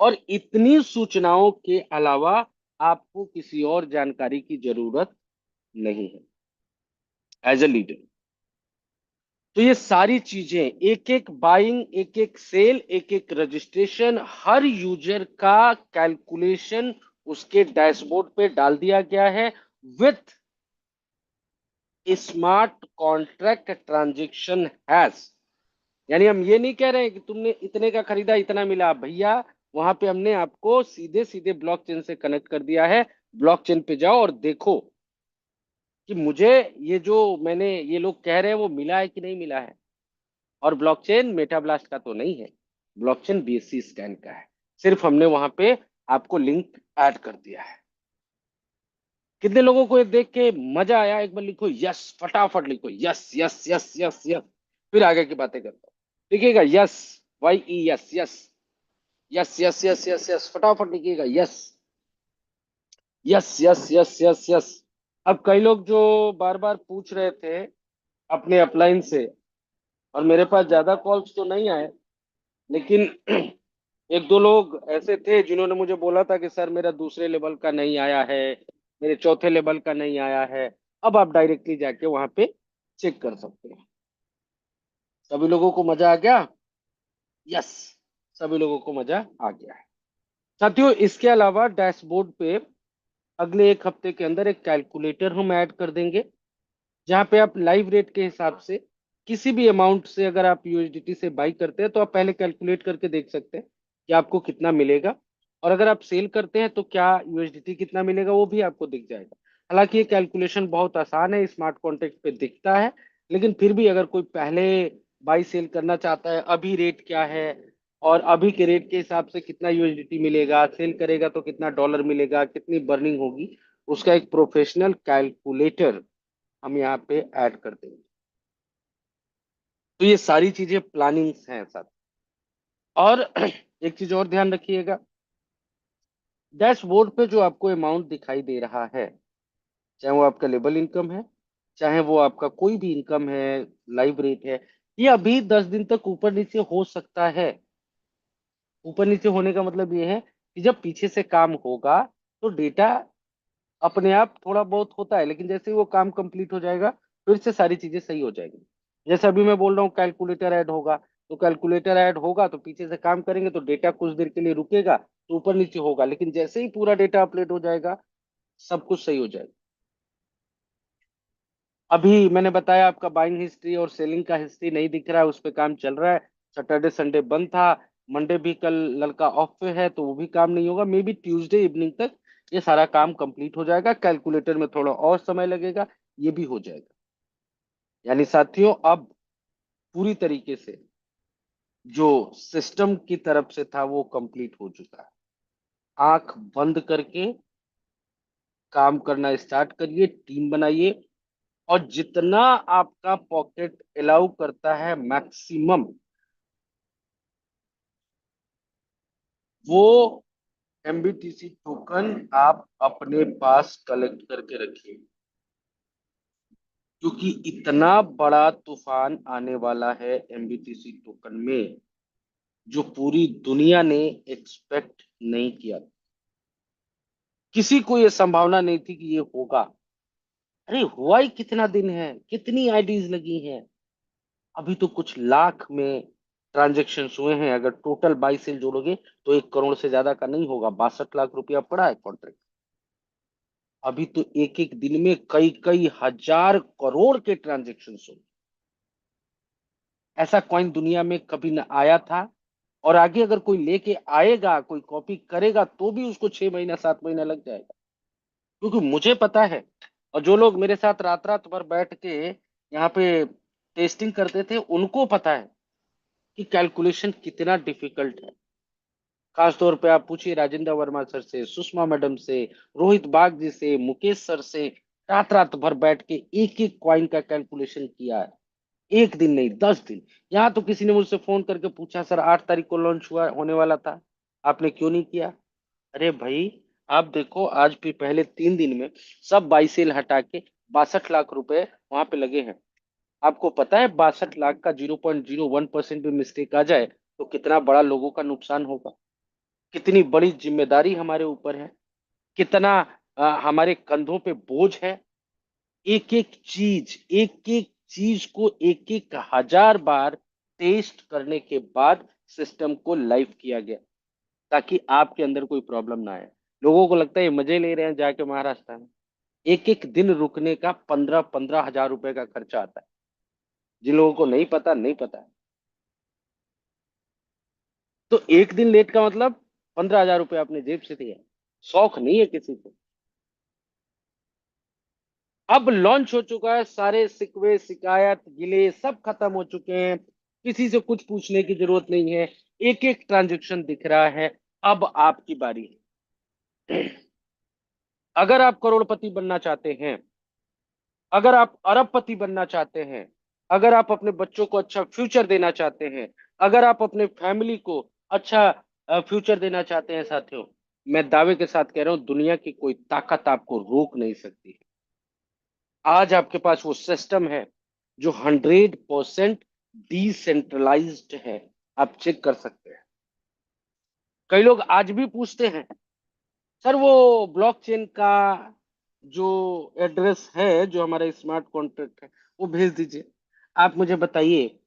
और इतनी सूचनाओं के अलावा आपको किसी और जानकारी की जरूरत नहीं है एज ए लीडर। तो ये सारी चीजें, एक एक बाइंग, एक एक सेल, एक एक रजिस्ट्रेशन, हर यूजर का कैलकुलेशन उसके डैशबोर्ड पे डाल दिया गया है with smart contract transaction hash. यानी हम ये नहीं कह रहे हैं कि तुमने इतने का खरीदा इतना मिला भैया, वहां पे हमने आपको सीधे सीधे ब्लॉकचेन से कनेक्ट कर दिया है। ब्लॉकचेन पे जाओ और देखो कि मुझे ये जो मैंने ये लोग कह रहे हैं वो मिला है कि नहीं मिला है। और ब्लॉकचेन मेटाब्लास्ट का तो नहीं है, ब्लॉकचेन बीएससी स्कैन का है। सिर्फ हमने वहां पे आपको लिंक ऐड कर दिया है। कितने लोगों को ये देख के मजा आया, एक बार लिखो यस, फटाफट लिखो yes yes yes yes yes, फिर आगे की बातें करता हूँ। लिखिएगा yes, YE yes yes yes yes yes yes yes, फटाफट लिखिएगा yes yes yes yes yes yes. अब कई लोग जो बार बार पूछ रहे थे अपने अपलाइन से, और मेरे पास ज्यादा कॉल्स तो नहीं आए, लेकिन एक दो लोग ऐसे थे जिन्होंने मुझे बोला था कि सर मेरा दूसरे लेवल का नहीं आया है, मेरे चौथे लेवल का नहीं आया है। अब आप डायरेक्टली जाके वहां पे चेक कर सकते हैं। सभी लोगों को मजा आ गया, यस, सभी लोगों को मजा आ गया है। साथियों, इसके अलावा डैशबोर्ड पे अगले 1 हफ्ते के अंदर एक कैलकुलेटर हम ऐड कर देंगे। जहाँ पे आप लाइव रेट के हिसाब से किसी भी अमाउंट से अगर आप यूएसडीटी से बाई करते हैं तो आप पहले कैलकुलेट करके देख सकते हैं कि आपको कितना मिलेगा, और अगर आप सेल करते हैं तो क्या यूएसडीटी कितना मिलेगा वो भी आपको दिख जाएगा। हालांकि ये कैलकुलेशन बहुत आसान है, स्मार्ट कॉन्ट्रैक्ट पे दिखता है, लेकिन फिर भी अगर कोई पहले बाई सेल करना चाहता है, अभी रेट क्या है और अभी के रेट के हिसाब से कितना यूएसडीटी मिलेगा, सेल करेगा तो कितना डॉलर मिलेगा, कितनी बर्निंग होगी, उसका एक प्रोफेशनल कैलकुलेटर हम यहाँ पे ऐड कर देंगे। तो ये सारी चीजें प्लानिंग्स हैं साथ। और एक चीज और ध्यान रखिएगा, डैशबोर्ड पे जो आपको अमाउंट दिखाई दे रहा है, चाहे वो आपका लेबल इनकम है, चाहे वो आपका कोई भी इनकम है, लाइव रेट है, ये अभी 10 दिन तक ऊपर नीचे हो सकता है। ऊपर नीचे होने का मतलब ये है कि जब पीछे से काम होगा तो डेटा अपने आप थोड़ा बहुत होता है, लेकिन जैसे ही वो काम कंप्लीट हो जाएगा फिर से सारी चीजें सही हो जाएगी। जैसे अभी मैं बोल रहा हूँ कैलकुलेटर ऐड होगा, तो कैलकुलेटर ऐड होगा तो पीछे से काम करेंगे तो डेटा कुछ देर के लिए रुकेगा, तो ऊपर नीचे होगा, लेकिन जैसे ही पूरा डेटा अपडेट हो जाएगा सब कुछ सही हो जाएगा। अभी मैंने बताया आपका बाइंग हिस्ट्री और सेलिंग का हिस्ट्री नहीं दिख रहा है, उस पर काम चल रहा है। सैटरडे संडे बंद था, मंडे भी कल लड़का ऑफ पे है तो वो भी काम नहीं होगा। मे बी ट्यूसडे इवनिंग तक ये सारा काम कंप्लीट हो जाएगा, कैलकुलेटर में थोड़ा और समय लगेगा, ये भी हो जाएगा। यानी साथियों अब पूरी तरीके से जो सिस्टम की तरफ से था वो कंप्लीट हो चुका है। आंख बंद करके काम करना स्टार्ट करिए, टीम बनाइए, और जितना आपका पॉकेट अलाउ करता है मैक्सिमम, वो एमबीटीसी टोकन आप अपने पास कलेक्ट करके रखिए, क्योंकि इतना बड़ा तूफान आने वाला है एमबीटीसी टोकन में जो पूरी दुनिया ने एक्सपेक्ट नहीं किया। किसी को यह संभावना नहीं थी कि ये होगा। अरे हुआ ही कितना दिन है, कितनी आईडीज लगी हैं, अभी तो कुछ लाख में ट्रांजेक्शन हुए हैं। अगर टोटल बाई सेल जोड़ोगे तो 1 करोड़ से ज्यादा का नहीं होगा, 62 लाख रुपया पड़ा है कॉन्ट्रैक्ट। अभी तो एक एक दिन में कई कई हजार करोड़ के ट्रांजेक्शन हो। ऐसा कॉइन दुनिया में कभी न आया था, और आगे अगर कोई लेके आएगा, कोई कॉपी करेगा तो भी उसको 6 महीना 7 महीना लग जाएगा। क्योंकि मुझे पता है, और जो लोग मेरे साथ रात रात भर बैठ के यहाँ पे टेस्टिंग करते थे उनको पता है कि कैलकुलेशन कितना डिफिकल्ट है। खास तौर पे आप पूछिए राजेंद्र वर्मा सर से, सुषमा मैडम से, रोहित बाग जी से, मुकेश सर से, रात रात भर बैठ के एक एक क्वाइन का कैलकुलेशन किया है। एक दिन नहीं, 10 दिन। यहाँ तो किसी ने मुझसे फोन करके पूछा, सर 8 तारीख को लॉन्च हुआ होने वाला था, आपने क्यों नहीं किया? अरे भाई, आप देखो आज भी पहले 3 दिन में सब बाई सेल हटा के 62 लाख रुपए वहां पे लगे हैं। आपको पता है 62 लाख का 0.01% भी मिस्टेक आ जाए तो कितना बड़ा लोगों का नुकसान होगा, कितनी बड़ी जिम्मेदारी हमारे ऊपर है, कितना हमारे कंधों पे बोझ है। एक एक चीज को एक एक हजार बार टेस्ट करने के बाद सिस्टम को लाइव किया गया, ताकि आपके अंदर कोई प्रॉब्लम ना आए। लोगों को लगता है ये मजे ले रहे हैं जाके महाराष्ट्र में। एक एक दिन रुकने का 15-15 हजार रुपए का खर्चा आता है। जिन लोगों को नहीं पता, नहीं पता है। तो एक दिन लेट का मतलब 15 हजार रुपए अपने जेब से दिया, शौक नहीं है किसी को। अब लॉन्च हो चुका है, सारे शिकवे शिकायत गिले सब खत्म हो चुके हैं, किसी से कुछ पूछने की जरूरत नहीं है, एक एक ट्रांजेक्शन दिख रहा है। अब आपकी बारी है। अगर आप करोड़पति बनना चाहते हैं, अगर आप अरबपति बनना चाहते हैं, अगर आप अपने बच्चों को अच्छा फ्यूचर देना चाहते हैं, अगर आप अपने फैमिली को अच्छा फ्यूचर देना चाहते हैं साथियों, मैं दावे के साथ कह रहा हूं दुनिया की कोई ताकत आपको रोक नहीं सकती। आज आपके पास वो सिस्टम है जो 100% डिसेंट्रलाइज्ड है, आप चेक कर सकते हैं। कई लोग आज भी पूछते हैं, सर वो ब्लॉकचेन का जो एड्रेस है, जो हमारा स्मार्ट कॉन्ट्रैक्ट है, वो भेज दीजिए। आप मुझे बताइए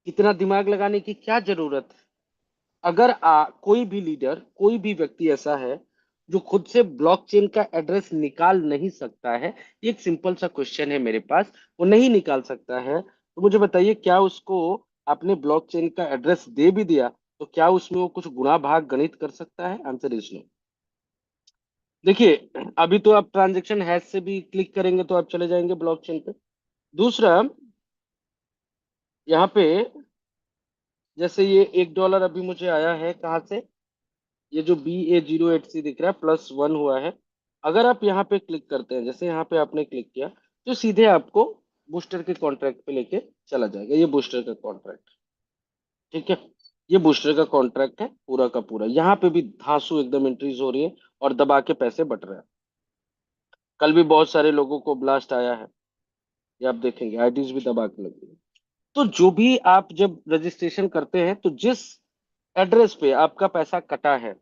इतना दिमाग लगाने की क्या जरूरत है? अगर कोई भी लीडर, कोई भी व्यक्ति ऐसा है जो खुद से ब्लॉकचेन का एड्रेस निकाल नहीं सकता है? ये एक सिंपल सा क्वेश्चन है मेरे पास, वो नहीं निकाल सकता है, तो मुझे बताइए क्या उसको आपने ब्लॉकचेन का एड्रेस दे भी दिया तो क्या उसमें वो कुछ गुणा भाग गणित कर सकता है? Answer is no. देखिए, अभी तो आप ट्रांजेक्शन हैश से भी क्लिक करेंगे तो आप चले जाएंगे ब्लॉकचेन पे। दूसरा, यहाँ पे जैसे ये $1 अभी मुझे आया है कहाँ से, ये जो BA08C दिख रहा है +1 हुआ है। अगर आप यहाँ पे क्लिक करते हैं, जैसे यहाँ पे आपने क्लिक किया तो सीधे आपको बूस्टर के कॉन्ट्रैक्ट पे लेके चला जाएगा। ये बूस्टर का कॉन्ट्रैक्ट, ठीक है, ये बूस्टर का कॉन्ट्रैक्ट है पूरा का पूरा। यहाँ पे भी धांसू एकदम एंट्रीज हो रही है और दबा के पैसे बट रहे हैं। कल भी बहुत सारे लोगों को ब्लास्ट आया है, ये आप देखेंगे आईडीज भी दबा के लगी है। तो जो भी आप जब रजिस्ट्रेशन करते हैं तो जिस एड्रेस पे आपका पैसा कटा है,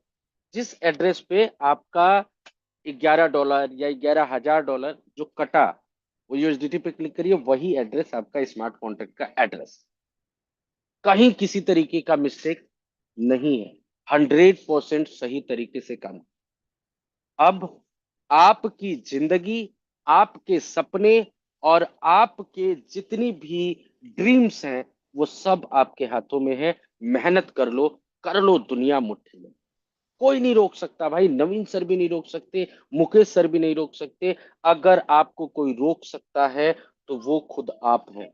जिस एड्रेस पे आपका $11 या $11,000 जो कटा, वो यूएसडीटी पे क्लिक करिए, वही एड्रेस आपका स्मार्ट कॉन्ट्रैक्ट का एड्रेस। कहीं किसी तरीके का मिस्टेक नहीं है, 100% सही तरीके से काम। अब आपकी जिंदगी, आपके सपने और आपके जितनी भी ड्रीम्स हैं वो सब आपके हाथों में है। मेहनत कर लो दुनिया मुट्ठी में। कोई नहीं रोक सकता भाई, नवीन सर भी नहीं रोक सकते, मुकेश सर भी नहीं रोक सकते। अगर आपको कोई रोक सकता है तो वो खुद आप हैं।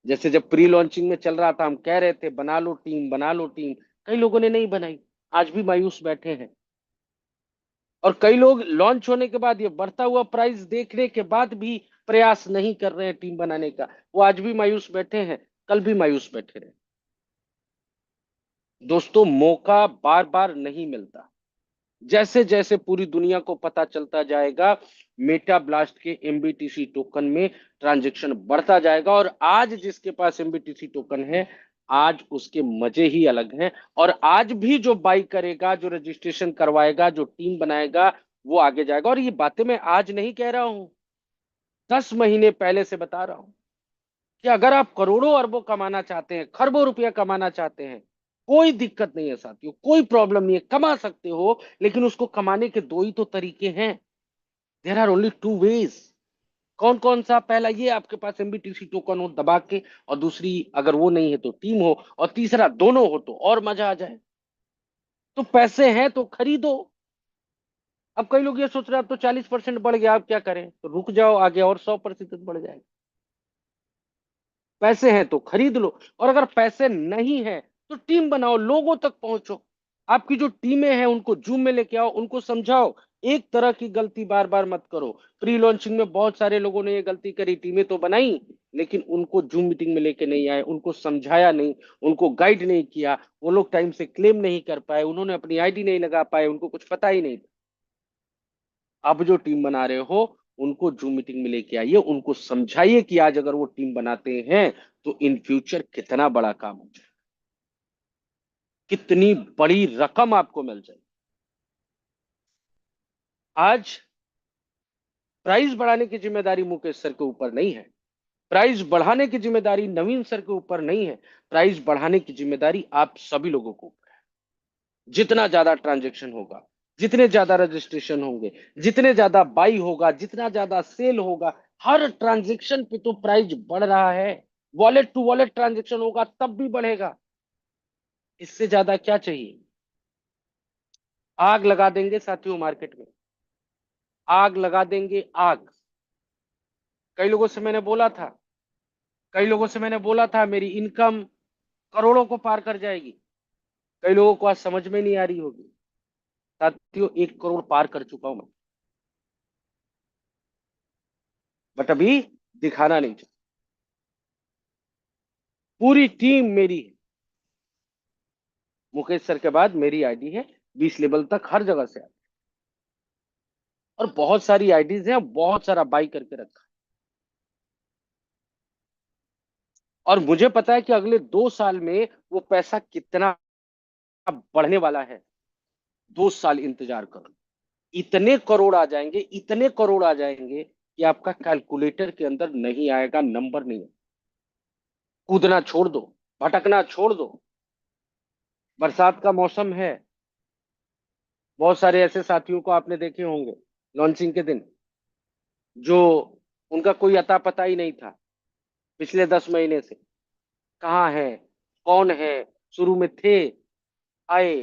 जैसे जब प्री लॉन्चिंग में चल रहा था हम कह रहे थे बना लो टीम, बना लो टीम, कई लोगों ने नहीं बनाई, आज भी मायूस बैठे हैं। और कई लोग लॉन्च होने के बाद ये बढ़ता हुआ प्राइस देखने के बाद भी प्रयास नहीं कर रहे हैं टीम बनाने का, वो आज भी मायूस बैठे हैं, कल भी मायूस बैठे रहे। दोस्तों, मौका बार बार नहीं मिलता। जैसे जैसे पूरी दुनिया को पता चलता जाएगा, मेटा ब्लास्ट के एमबीटीसी टोकन में ट्रांजैक्शन बढ़ता जाएगा। और आज जिसके पास एमबीटीसी टोकन है, आज उसके मजे ही अलग हैं। और आज भी जो बाई करेगा, जो रजिस्ट्रेशन करवाएगा, जो टीम बनाएगा, वो आगे जाएगा। और ये बातें मैं आज नहीं कह रहा हूं, 10 महीने पहले से बता रहा हूं कि अगर आप करोड़ों अरबों कमाना चाहते हैं, खरबों रुपया कमाना चाहते हैं, कोई दिक्कत नहीं है साथियों, कोई प्रॉब्लम नहीं है, कमा सकते हो। लेकिन उसको कमाने के दो ही तो तरीके हैं, देर आर ओनली 2 वेज। कौन कौन सा? पहला, ये आपके पास एमबीटीसी टोकन हो दबा के, और दूसरी अगर वो नहीं है तो टीम हो, और तीसरा दोनों हो तो और मजा आ जाए। तो पैसे हैं तो खरीदो। अब कई लोग ये सोच रहे हैं अब तो 40% बढ़ गया, आप क्या करें? तो रुक जाओ, आगे और 100% बढ़ जाएगा। पैसे हैं तो खरीद लो, और अगर पैसे नहीं है तो टीम बनाओ, लोगों तक पहुंचो। आपकी जो टीमें हैं उनको जूम में लेके आओ, उनको समझाओ। एक तरह की गलती बार बार मत करो। प्री लॉन्चिंग में बहुत सारे लोगों ने ये गलती करी, टीमें तो बनाई लेकिन उनको जूम मीटिंग में लेके नहीं आए, उनको समझाया नहीं, उनको गाइड नहीं किया, वो लोग टाइम से क्लेम नहीं कर पाए, उन्होंने अपनी आईडी नहीं लगा पाए, उनको कुछ पता ही नहीं। अब जो टीम बना रहे हो उनको जूम मीटिंग में लेके आइए, उनको समझाइए कि आज अगर वो टीम बनाते हैं तो इन फ्यूचर कितना बड़ा काम हो जाए, कितनी बड़ी रकम आपको मिल जाए। आज प्राइस बढ़ाने की जिम्मेदारी मुकेश सर के ऊपर नहीं है, प्राइस बढ़ाने की जिम्मेदारी नवीन सर के ऊपर नहीं है, प्राइस बढ़ाने की जिम्मेदारी आप सभी लोगों को ऊपर है। जितना ज्यादा ट्रांजेक्शन होगा, जितने ज्यादा रजिस्ट्रेशन होंगे, जितने ज्यादा बाई होगा, जितना ज्यादा सेल होगा, हर ट्रांजेक्शन पे तो प्राइस बढ़ रहा है। वॉलेट टू वॉलेट ट्रांजेक्शन होगा तब भी बढ़ेगा, इससे ज्यादा क्या चाहिए? आग लगा देंगे साथियों मार्केट में, आग लगा देंगे आग। कई लोगों से मैंने बोला था, कई लोगों से मैंने बोला था मेरी इनकम करोड़ों को पार कर जाएगी। कई लोगों को आज समझ में नहीं आ रही होगी। साथियों, 1 करोड़ पार कर चुका हूं मैं, बट अभी दिखाना नहीं चाहता। पूरी टीम मेरी है, मुकेश सर के बाद मेरी आईडी है, 20 लेवल तक हर जगह से आती है। और बहुत सारी आईडीज हैं, बहुत सारा बाई करके रखा है। और मुझे पता है कि अगले 2 साल में वो पैसा कितना बढ़ने वाला है। 2 साल इंतजार करो, इतने करोड़ आ जाएंगे, इतने करोड़ आ जाएंगे कि आपका कैलकुलेटर के अंदर नहीं आएगा, नंबर नहीं। कूदना छोड़ दो, भटकना छोड़ दो। बरसात का मौसम है, बहुत सारे ऐसे साथियों को आपने देखे होंगे लॉन्चिंग के दिन, जो उनका कोई अता पता ही नहीं था पिछले 10 महीने से, कहाँ है, कौन है, शुरू में थे, आए,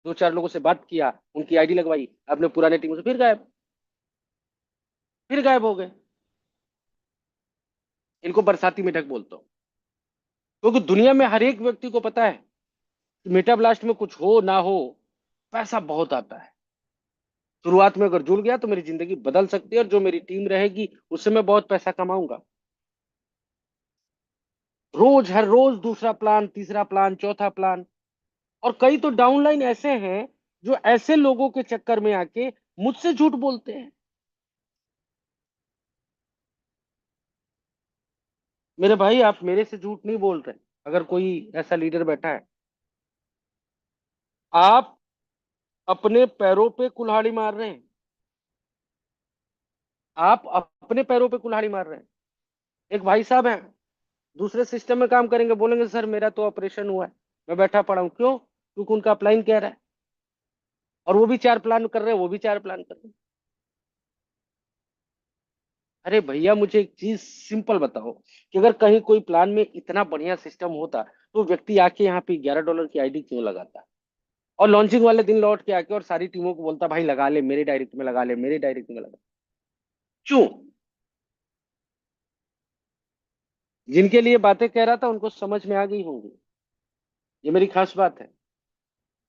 दो चार लोगों से बात किया, उनकी आईडी लगवाई, अपने पुराने टीमों से फिर गायब हो गए। इनको बरसाती मेढक बोलता हूँ, क्योंकि दुनिया में हर एक व्यक्ति को पता है कि मेटा ब्लास्ट में कुछ हो ना हो, पैसा बहुत आता है। शुरुआत में अगर जुड़ गया तो मेरी जिंदगी बदल सकती है, और जो मेरी टीम रहेगी उससे मैं बहुत पैसा कमाऊंगा। रोज, हर रोज दूसरा प्लान, तीसरा प्लान, चौथा प्लान। और कई तो डाउनलाइन ऐसे हैं जो ऐसे लोगों के चक्कर में आके मुझसे झूठ बोलते हैं। मेरे भाई, आप मेरे से झूठ नहीं बोल रहे। अगर कोई ऐसा लीडर बैठा है, आप अपने पैरों पे कुल्हाड़ी मार रहे हैं। आप अपने पैरों पे कुल्हाड़ी मार रहे हैं। एक भाई साहब हैं, दूसरे सिस्टम में काम करेंगे, बोलेंगे सर मेरा तो ऑपरेशन हुआ है, मैं बैठा पड़ा हूं। क्यों? क्योंकि उनका अपलाइन कह रहा है, और वो भी 4 प्लान कर रहे हैं, वो भी 4 प्लान कर रहे हैं। अरे भैया, मुझे एक चीज सिंपल बताओ कि अगर कहीं कोई प्लान में इतना बढ़िया सिस्टम होता तो व्यक्ति आके यहाँ पे $11 की आईडी क्यों लगाता, और लॉन्चिंग वाले दिन लौट के आके और सारी टीमों को बोलता भाई लगा ले मेरे डायरेक्ट में, लगा ले मेरे डायरेक्ट में लगा। क्यों? जिनके लिए बातें कह रहा था उनको समझ में आ गई होंगी। ये मेरी खास बात है।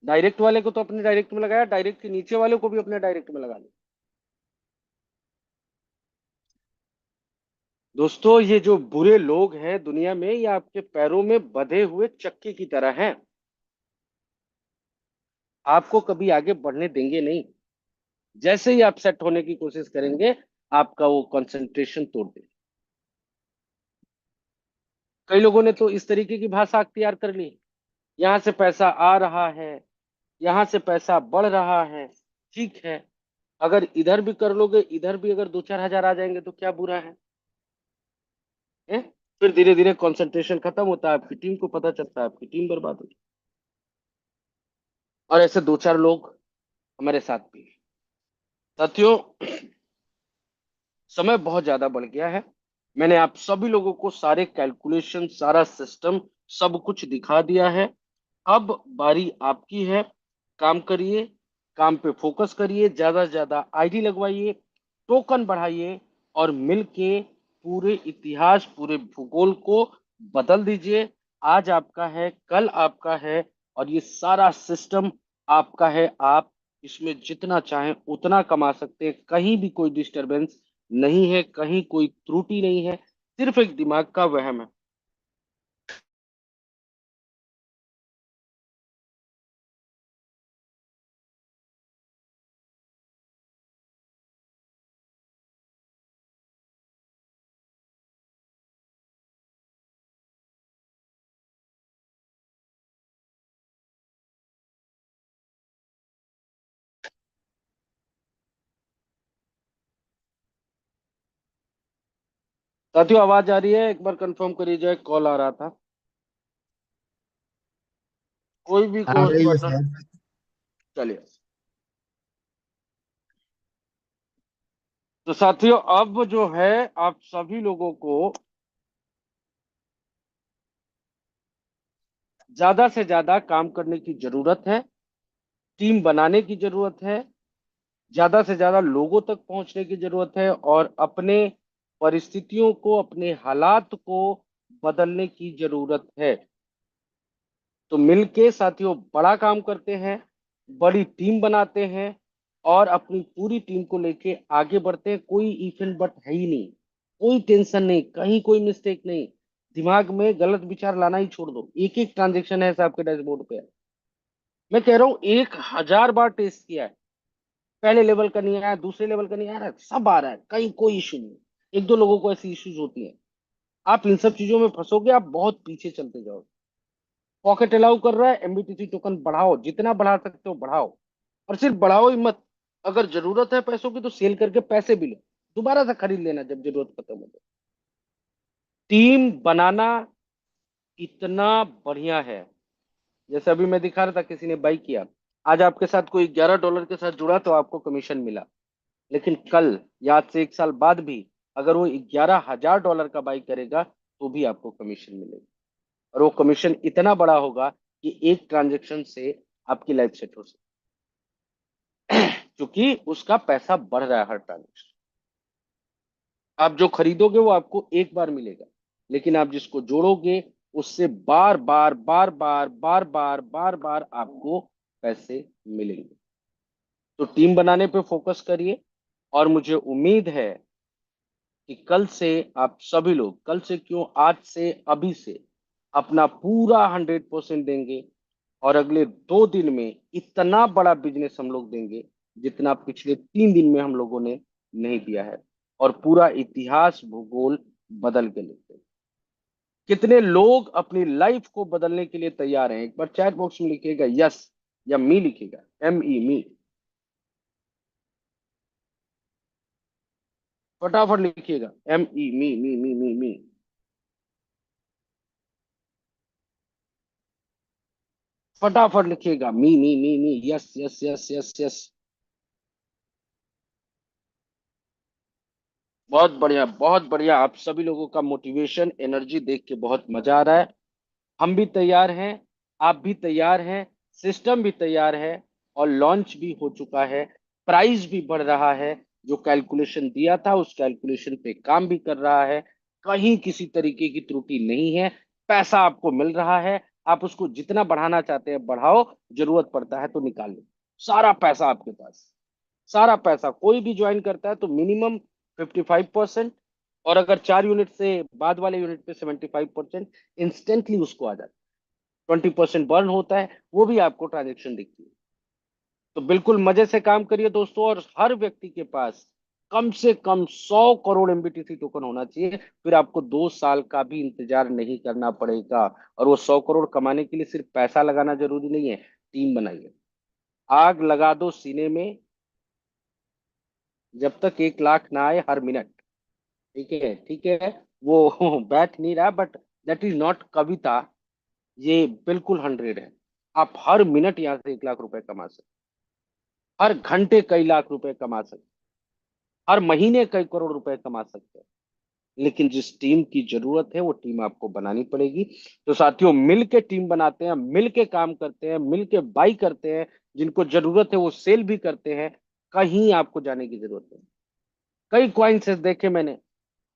डायरेक्ट वाले को तो अपने डायरेक्ट में लगाया, डायरेक्ट के नीचे वाले को भी अपने डायरेक्ट में लगा लिया। दोस्तों, ये जो बुरे लोग हैं दुनिया में, ये आपके पैरों में बंधे हुए चक्के की तरह हैं। आपको कभी आगे बढ़ने देंगे नहीं। जैसे ही आप सेट होने की कोशिश करेंगे, आपका वो कंसंट्रेशन तोड़ देंगे। कई लोगों ने तो इस तरीके की भाषा अख्तियार कर ली, यहां से पैसा आ रहा है, यहां से पैसा बढ़ रहा है, ठीक है, अगर इधर भी कर लोगे, इधर भी अगर 2-4 हजार आ जाएंगे तो क्या बुरा है, हैं? फिर धीरे धीरे कंसंट्रेशन खत्म होता है, आपकी टीम को पता चलता है, आपकी टीम बर्बाद होती है। और ऐसे 2-4 लोग हमारे साथ भी हैं। साथियों, समय बहुत ज्यादा बढ़ गया है। मैंने आप सभी लोगों को सारे कैलकुलेशन, सारा सिस्टम, सब कुछ दिखा दिया है। अब बारी आपकी है। काम करिए, काम पे फोकस करिए, ज्यादा से ज्यादा आईडी लगवाइए, टोकन बढ़ाइए, और मिलके पूरे इतिहास, पूरे भूगोल को बदल दीजिए। आज आपका है, कल आपका है, और ये सारा सिस्टम आपका है। आप इसमें जितना चाहें उतना कमा सकते हैं। कहीं भी कोई डिस्टरबेंस नहीं है, कहीं कोई त्रुटि नहीं है, सिर्फ एक दिमाग का वहम है। साथियों, आवाज आ रही है? एक बार कंफर्म करिए, जाए कॉल आ रहा था। कोई भी आ को रही है बटन। सर। चलिए, तो साथियों, अब जो है आप सभी लोगों को ज्यादा से ज्यादा काम करने की जरूरत है, टीम बनाने की जरूरत है, ज्यादा से ज्यादा लोगों तक पहुंचने की जरूरत है, और अपने परिस्थितियों को, अपने हालात को बदलने की जरूरत है। तो मिलके साथियों बड़ा काम करते हैं, बड़ी टीम बनाते हैं, और अपनी पूरी टीम को लेके आगे बढ़ते हैं। कोई इफ एंड बट है ही नहीं, कोई टेंशन नहीं, कहीं कोई मिस्टेक नहीं। दिमाग में गलत विचार लाना ही छोड़ दो। एक एक ट्रांजेक्शन है आपके डैशबोर्ड पे है। मैं कह रहा हूँ 1000 बार टेस्ट किया है, पहले लेवल का नहीं आया, दूसरे लेवल का नहीं आ रहा है, सब आ रहा है, कहीं कोई इशू नहीं। एक दो लोगों को ऐसी इश्यूज होती है। आप इन सब चीजों में फंसोगे, आप बहुत पीछे चलते जाओगे। पॉकेट अलाउ कर रहा है, एमबीटीसी टोकन बढ़ाओ, जितना बढ़ा सकते हो बढ़ाओ, और सिर्फ बढ़ाओ ही मत। अगर जरूरत है पैसों की तो सेल करके पैसे भी लो, दोबारा से खरीद लेना जब जरूरत खत्म हो जाए। टीम बनाना इतना बढ़िया है। जैसे अभी मैं दिखा रहा था, किसी ने बाई किया, आज आपके साथ कोई $11 के साथ जुड़ा तो आपको कमीशन मिला, लेकिन कल या आज से 1 साल बाद भी अगर वो $11,000 का बाई करेगा तो भी आपको कमीशन मिलेगा। और वो कमीशन इतना बड़ा होगा कि एक ट्रांजेक्शन से आपकी लाइफ सेट हो सकती है, क्योंकि उसका पैसा बढ़ रहा है हर ट्रांजेक्शन। आप जो खरीदोगे वो आपको एक बार मिलेगा, लेकिन आप जिसको जोड़ोगे उससे बार बार बार बार बार बार बार बार आपको पैसे मिलेंगे। तो टीम बनाने पे फोकस करिए, और मुझे उम्मीद है कि कल से आप सभी लोग, कल से क्यों, आज से, अभी से अपना पूरा 100% देंगे, और अगले 2 दिन में इतना बड़ा बिजनेस हम लोग देंगे जितना पिछले 3 दिन में हम लोगों ने नहीं दिया है, और पूरा इतिहास भूगोल बदल के लेते हैं। कितने लोग अपनी लाइफ को बदलने के लिए तैयार हैं? एक बार चैट बॉक्स में लिखिएगा यस, या मी लिखिएगा, ME मी, फटाफट लिखिएगा ME मी मी मी मी मी। फटाफट लिखिएगा me me me me, yes yes yes yes yes. बहुत बढ़िया, बहुत बढ़िया। आप सभी लोगों का मोटिवेशन, एनर्जी देख के बहुत मजा आ रहा है। हम भी तैयार हैं, आप भी तैयार हैं, सिस्टम भी तैयार है, और लॉन्च भी हो चुका है। प्राइस भी बढ़ रहा है, जो कैलकुलेशन दिया था उस कैलकुलेशन पे काम भी कर रहा है। कहीं किसी तरीके की त्रुटि नहीं है। पैसा आपको मिल रहा है, आप उसको जितना बढ़ाना चाहते हैं बढ़ाओ, जरूरत पड़ता है तो निकाल लो। सारा पैसा आपके पास, सारा पैसा। कोई भी ज्वाइन करता है तो मिनिमम 55%, और अगर 4 यूनिट से बाद वाले यूनिट पे 75% इंस्टेंटली उसको आ जाता है। 20% बर्न होता है, वो भी आपको ट्रांजेक्शन दिखती है। तो बिल्कुल मजे से काम करिए दोस्तों, और हर व्यक्ति के पास कम से कम 100 करोड़ MBTC टोकन होना चाहिए। फिर आपको 2 साल का भी इंतजार नहीं करना पड़ेगा। और वो 100 करोड़ कमाने के लिए सिर्फ पैसा लगाना जरूरी नहीं है, टीम बनाइए। आग लगा दो सीने में जब तक 1 लाख ना आए हर मिनट। ठीक है, ठीक है। वो बैठ नहीं रहा, बट दैट इज नॉट कविता, ये बिल्कुल 100 है। आप हर मिनट यहाँ से 1 लाख रुपए कमा सकते, हर घंटे कई लाख रुपए कमा सकते, हर महीने कई करोड़ रुपए कमा सकते हैं। लेकिन जिस टीम की जरूरत है वो टीम आपको बनानी पड़ेगी। तो साथियों, मिल के टीम बनाते हैं, मिल के काम करते हैं, मिल के बाई करते हैं, जिनको जरूरत है वो सेल भी करते हैं। कहीं आपको जाने की जरूरत नहीं। कई क्वाइंस देखे मैंने,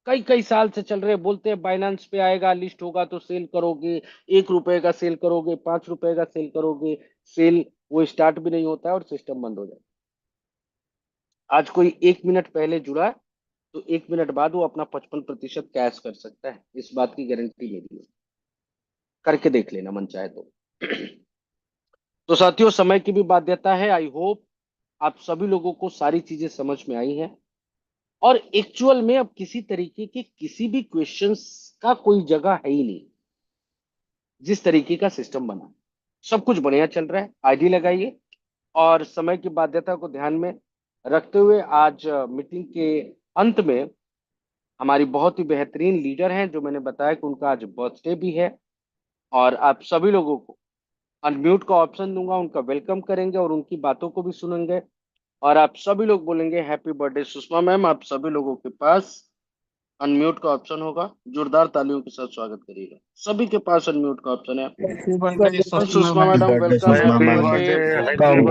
कई कई साल से चल रहे, बोलते हैं बाइनेंस पे आएगा, लिस्ट होगा तो सेल करोगे, ₹1 का सेल करोगे, ₹5 का सेल करोगे। सेल वो स्टार्ट भी नहीं होता है और सिस्टम बंद हो जाता है। आज कोई 1 मिनट पहले जुड़ा तो 1 मिनट बाद वो अपना 55% कैश कर सकता है, इस बात की गारंटी मेरी है। करके देख लेना मन चाहे तो। तो साथियों, समय की भी बाध्यता है। आई होप आप सभी लोगों को सारी चीजें समझ में आई हैं, और एक्चुअल में अब किसी तरीके के किसी भी क्वेश्चंस का कोई जगह है ही नहीं। जिस तरीके का सिस्टम बना, सब कुछ बढ़िया चल रहा है। आईडी लगाइए, और समय की बाध्यता को ध्यान में रखते हुए आज मीटिंग के अंत में हमारी बहुत ही बेहतरीन लीडर हैं, जो मैंने बताया कि उनका आज बर्थडे भी है, और आप सभी लोगों को अनम्यूट का ऑप्शन दूंगा, उनका वेलकम करेंगे और उनकी बातों को भी सुनेंगे। और आप सभी लोग बोलेंगे हैप्पी बर्थडे सुषमा मैम। आप सभी लोगों के पास अनम्यूट का ऑप्शन होगा, जोरदार तालियों के साथ स्वागत करिएगा। सभी के पास अनम्यूट का ऑप्शन है। Happy birthday, Sushma Sushma ma'am. Madam, birthday welcome, Sushma happy Happy ma'am. Birthday.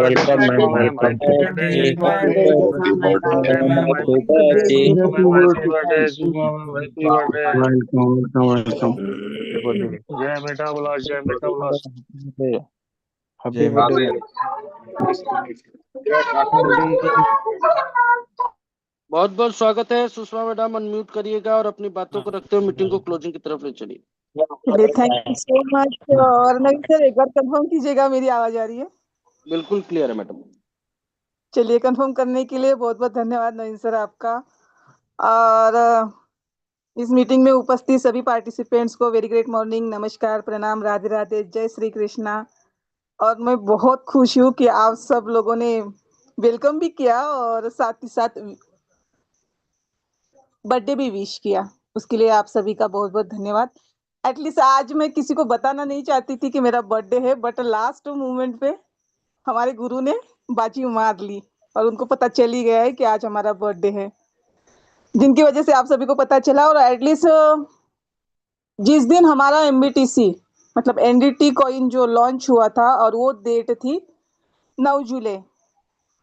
birthday, happy welcome birthday, welcome ma'am, Sushma ma'am. Welcome. Happy birthday, Happy happy birthday, birthday, Sushma happy birthday, madam. ma'am. Happy Happy birthday, birthday, Sushma ma'am. Happy birthday, welcome Sushma ma'am. Happy birthday. Welcome welcome. जय बेटा बोला, जय बेटा बोला। Happy birthday. बहुत बहुत स्वागत है सुषमा मैडम। अनम्यूट करिएगा और अपनी बातों को रखते हुए मीटिंग को क्लोजिंग की तरफ ले चलिए। चलिए, थैंक यू सो मच। और नवीन सर, एक बार कंफर्म कीजिएगा मेरी आवाज आ रही है? बिल्कुल क्लियर है मैडम। चलिए, कंफर्म करने के लिए बहुत बहुत धन्यवाद नवीन सर आपका। और इस मीटिंग में उपस्थित सभी पार्टिसिपेंट्स को वेरी ग्रेट मॉर्निंग, नमस्कार, प्रणाम, राधे राधे, जय श्री कृष्णा। और मैं बहुत खुश हूँ कि आप सब लोगों ने वेलकम भी किया और साथ ही साथ बर्थडे भी विश किया। उसके लिए आप सभी का बहुत बहुत धन्यवाद। एटलीस्ट आज मैं किसी को बताना नहीं चाहती थी कि मेरा बर्थडे है, बट लास्ट मोमेंट पे हमारे गुरु ने बाजी मार ली और उनको पता चल ही गया है कि आज हमारा बर्थडे है, जिनकी वजह से आप सभी को पता चला। और एटलीस्ट जिस दिन हमारा एमबीटीसी मतलब एनडीटी कॉइन जो लॉन्च हुआ था, और वो डेट थी 9 जुलाई,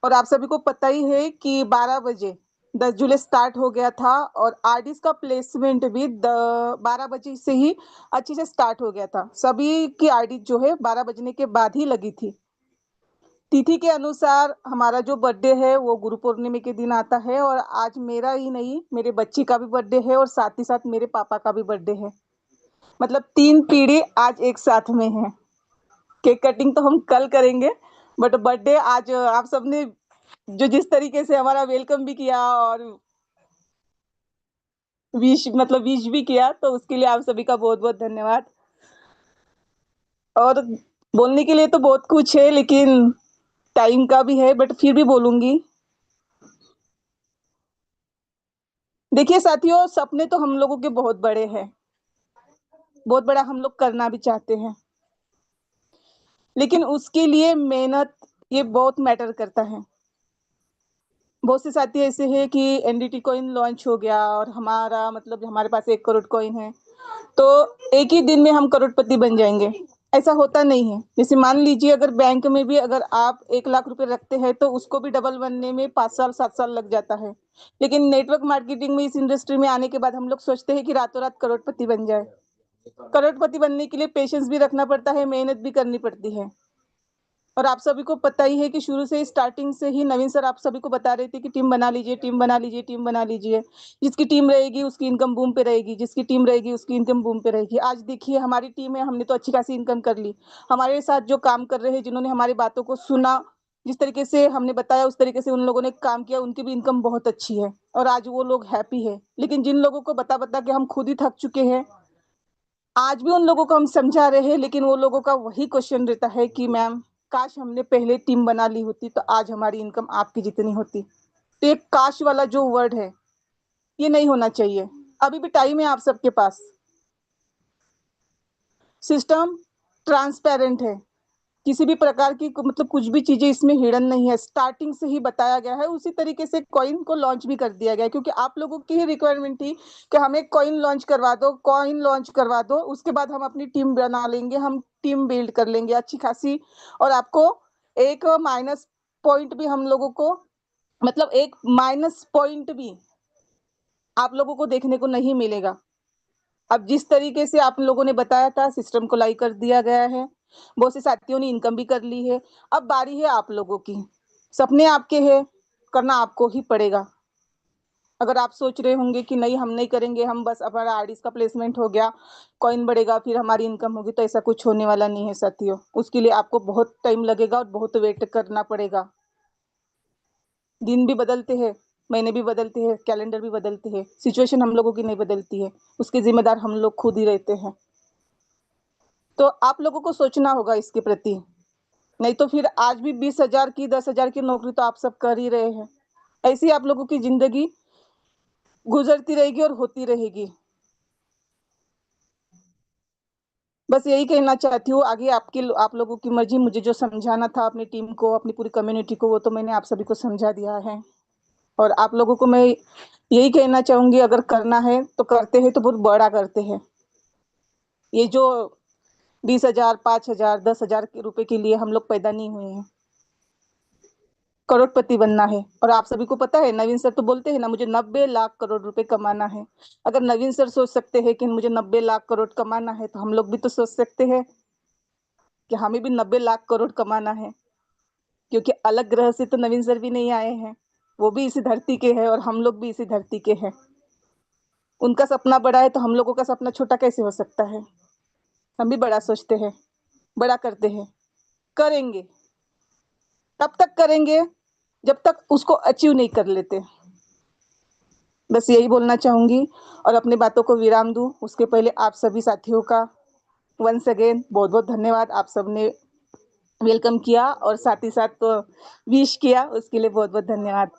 और आप सभी को पता ही है कि 12 बजे 10 जुलाई स्टार्ट हो गया था, और आरडीज का प्लेसमेंट भी 12 बजे से ही अच्छे से स्टार्ट हो गया था। सभी की आरडी जो है 12 बजने के बाद ही लगी थी। तिथि के अनुसार हमारा जो बर्थडे है वो गुरु पूर्णिमा के दिन आता है, और आज मेरा ही नहीं, मेरे बच्चे का भी बर्थडे है, और साथ ही साथ मेरे पापा का भी बर्थडे है। मतलब 3 पीढ़ी आज एक साथ में है। केक कटिंग तो हम कल करेंगे, बट बर्थडे आज आप सबने जो जिस तरीके से हमारा वेलकम भी किया और विश भी किया, तो उसके लिए आप सभी का बहुत बहुत धन्यवाद। और बोलने के लिए तो बहुत कुछ है, लेकिन टाइम का भी है, बट फिर भी बोलूंगी। देखिए साथियों, सपने तो हम लोगों के बहुत बड़े हैं, बहुत बड़ा हम लोग करना भी चाहते हैं, लेकिन उसके लिए मेहनत ये बहुत मैटर करता है। बहुत से साथी ऐसे हैं कि एनडीटी कॉइन लॉन्च हो गया और हमारे पास 1 करोड़ कॉइन है, तो एक ही दिन में हम करोड़पति बन जाएंगे, ऐसा होता नहीं है। जैसे मान लीजिए अगर बैंक में भी अगर आप 1 लाख रुपए रखते हैं तो उसको भी डबल बनने में 5 साल 7 साल लग जाता है। लेकिन नेटवर्क मार्केटिंग में, इस इंडस्ट्री में आने के बाद हम लोग सोचते हैं कि रातों रात करोड़पति बन जाए। करोड़पति बनने के लिए पेशेंस भी रखना पड़ता है, मेहनत भी करनी पड़ती है। और आप सभी को पता ही है कि शुरू से स्टार्टिंग से ही नवीन सर आप सभी को बता रहे थे कि टीम बना लीजिए, टीम बना लीजिए, टीम बना लीजिए। जिसकी टीम रहेगी उसकी इनकम बूम पे रहेगी, जिसकी टीम रहेगी उसकी इनकम बूम पे रहेगी। आज देखिए हमारी टीम है, हमने तो अच्छी खासी इनकम कर ली। हमारे साथ जो काम कर रहे हैं, जिन्होंने हमारी बातों को सुना, जिस तरीके से हमने बताया उस तरीके से उन लोगों ने काम किया, उनकी भी इनकम बहुत अच्छी है और आज वो लोग हैप्पी है। लेकिन जिन लोगों को बता बता के हम खुद ही थक चुके हैं, आज भी उन लोगों को हम समझा रहे हैं, लेकिन वो लोगों का वही क्वेश्चन रहता है कि मैम काश हमने पहले टीम बना ली होती तो आज हमारी इनकम आपकी जितनी होती। तो ये काश वाला जो वर्ड है ये नहीं होना चाहिए। अभी भी टाइम है आप सबके पास। सिस्टम ट्रांसपेरेंट है, किसी भी प्रकार की कुछ भी चीजें इसमें हिडन नहीं है। स्टार्टिंग से ही बताया गया है, उसी तरीके से कॉइन को लॉन्च भी कर दिया गया है, क्योंकि आप लोगों की ही रिक्वायरमेंट थी कि हमें कॉइन लॉन्च करवा दो, कॉइन लॉन्च करवा दो, उसके बाद हम अपनी टीम बना लेंगे, हम टीम बिल्ड कर लेंगे अच्छी खासी। और आपको एक माइनस पॉइंट भी हम लोगों को एक माइनस पॉइंट भी आप लोगों को देखने को नहीं मिलेगा। अब जिस तरीके से आप लोगों ने बताया था, सिस्टम को लाई कर दिया गया है, बहुत से साथियों ने इनकम भी कर ली है। अब बारी है आप लोगों की। सपने आपके हैं, करना आपको ही पड़ेगा। अगर आप सोच रहे होंगे कि नहीं हम नहीं करेंगे, हम बस हमारा आरडीज का प्लेसमेंट हो गया, कॉइन बढ़ेगा फिर हमारी इनकम होगी, तो ऐसा कुछ होने वाला नहीं है साथियों। उसके लिए आपको बहुत टाइम लगेगा और बहुत वेट करना पड़ेगा। दिन भी बदलते हैं, महीने भी बदलते हैं, कैलेंडर भी बदलते हैं, सिचुएशन हम लोगों की नहीं बदलती है, उसके जिम्मेदार हम लोग खुद ही रहते हैं। तो आप लोगों को सोचना होगा इसके प्रति, नहीं तो फिर आज भी 20,000 की 10,000 की नौकरी तो आप सब कर ही रहे हैं। ऐसी आप लोगों की जिंदगी गुजरती रहेगी और होती रहेगी। बस यही कहना चाहती हूँ। आगे आप लोगों की मर्जी। मुझे जो समझाना था अपनी टीम को, अपनी पूरी कम्युनिटी को, वो तो मैंने आप सभी को समझा दिया है। और आप लोगों को मैं यही कहना चाहूंगी, अगर करना है तो करते हैं तो बहुत बड़ा करते हैं। ये जो 20,000, 5,000, 10,000 के रुपए के लिए हम लोग पैदा नहीं हुए हैं, करोड़पति बनना है। और आप सभी को पता है, नवीन सर तो बोलते हैं ना, मुझे 90 लाख करोड़ रुपए कमाना है। अगर नवीन सर सोच सकते हैं कि मुझे 90 लाख करोड़ कमाना है, तो हम लोग भी तो सोच सकते हैं कि हमें भी 90 लाख करोड़ कमाना है। क्योंकि अलग ग्रह से तो नवीन सर भी नहीं आए हैं, वो भी इसी धरती के हैं और हम लोग भी इसी धरती के हैं। उनका सपना बड़ा है तो हम लोगों का सपना छोटा कैसे हो सकता है? हम भी बड़ा सोचते हैं, बड़ा करते हैं, करेंगे। तब तक करेंगे जब तक उसको अचीव नहीं कर लेते। बस यही बोलना चाहूंगी और अपनी बातों को विराम दूं उसके पहले आप सभी साथियों का वंस अगेन बहुत बहुत धन्यवाद। आप सबने वेलकम किया और साथ ही साथ विश किया, उसके लिए बहुत बहुत धन्यवाद।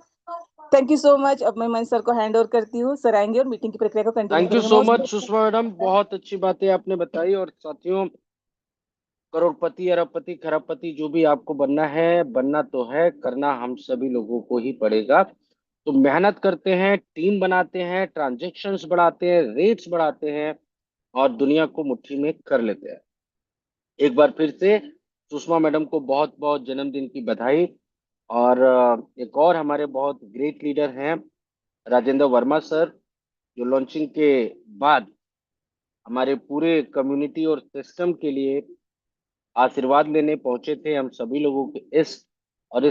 Thank you so much. अब मैं मन सर को हैंड ओवर करती हूँ, सर आएंगे और मीटिंग की प्रक्रिया को कंटिन्यू थैंक यू करेंगे। सो मच सुषमा मैडम, बहुत अच्छी बातें आपने बताई। और साथियों, करोड़पति, अरबपति, खरबपति, जो भी आपको बनना है, बनना तो है, करना हम सभी लोगों को ही पड़ेगा। तो मेहनत करते हैं, टीम बनाते हैं, ट्रांजेक्शन्स बढ़ाते हैं, रेट्स बढ़ाते हैं और दुनिया को मुट्ठी में कर लेते हैं। एक बार फिर से सुषमा मैडम को बहुत बहुत जन्मदिन की बधाई। और एक और हमारे बहुत ग्रेट लीडर हैं, राजेंद्र वर्मा सर, जो लॉन्चिंग के बाद हमारे पूरे कम्युनिटी और सिस्टम के लिए आशीर्वाद लेने पहुंचे थे, हम सभी लोगों के इस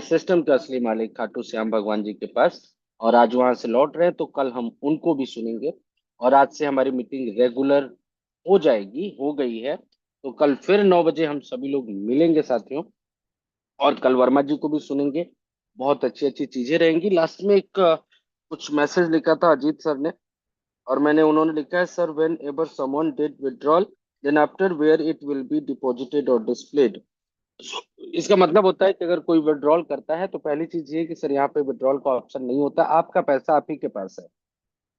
सिस्टम के असली मालिक खाटू श्याम भगवान जी के पास। और आज वहां से लौट रहे हैं, तो कल हम उनको भी सुनेंगे। और आज से हमारी मीटिंग रेगुलर हो जाएगी, हो गई है। तो कल फिर 9 बजे हम सभी लोग मिलेंगे साथियों, और कल वर्मा जी को भी सुनेंगे। बहुत अच्छी अच्छी चीजें रहेंगी। लास्ट में एक कुछ मैसेज लिखा था अजीत सर ने, और उन्होंने लिखा है, sir whenever someone did withdrawal then after where it will be deposited और डिस्प्लेड। इसका मतलब होता है कि अगर कोई विड्रॉल करता है तो पहली चीज ये कि सर यहाँ पे विड्रॉल का ऑप्शन नहीं होता, आपका पैसा आप ही के पास है।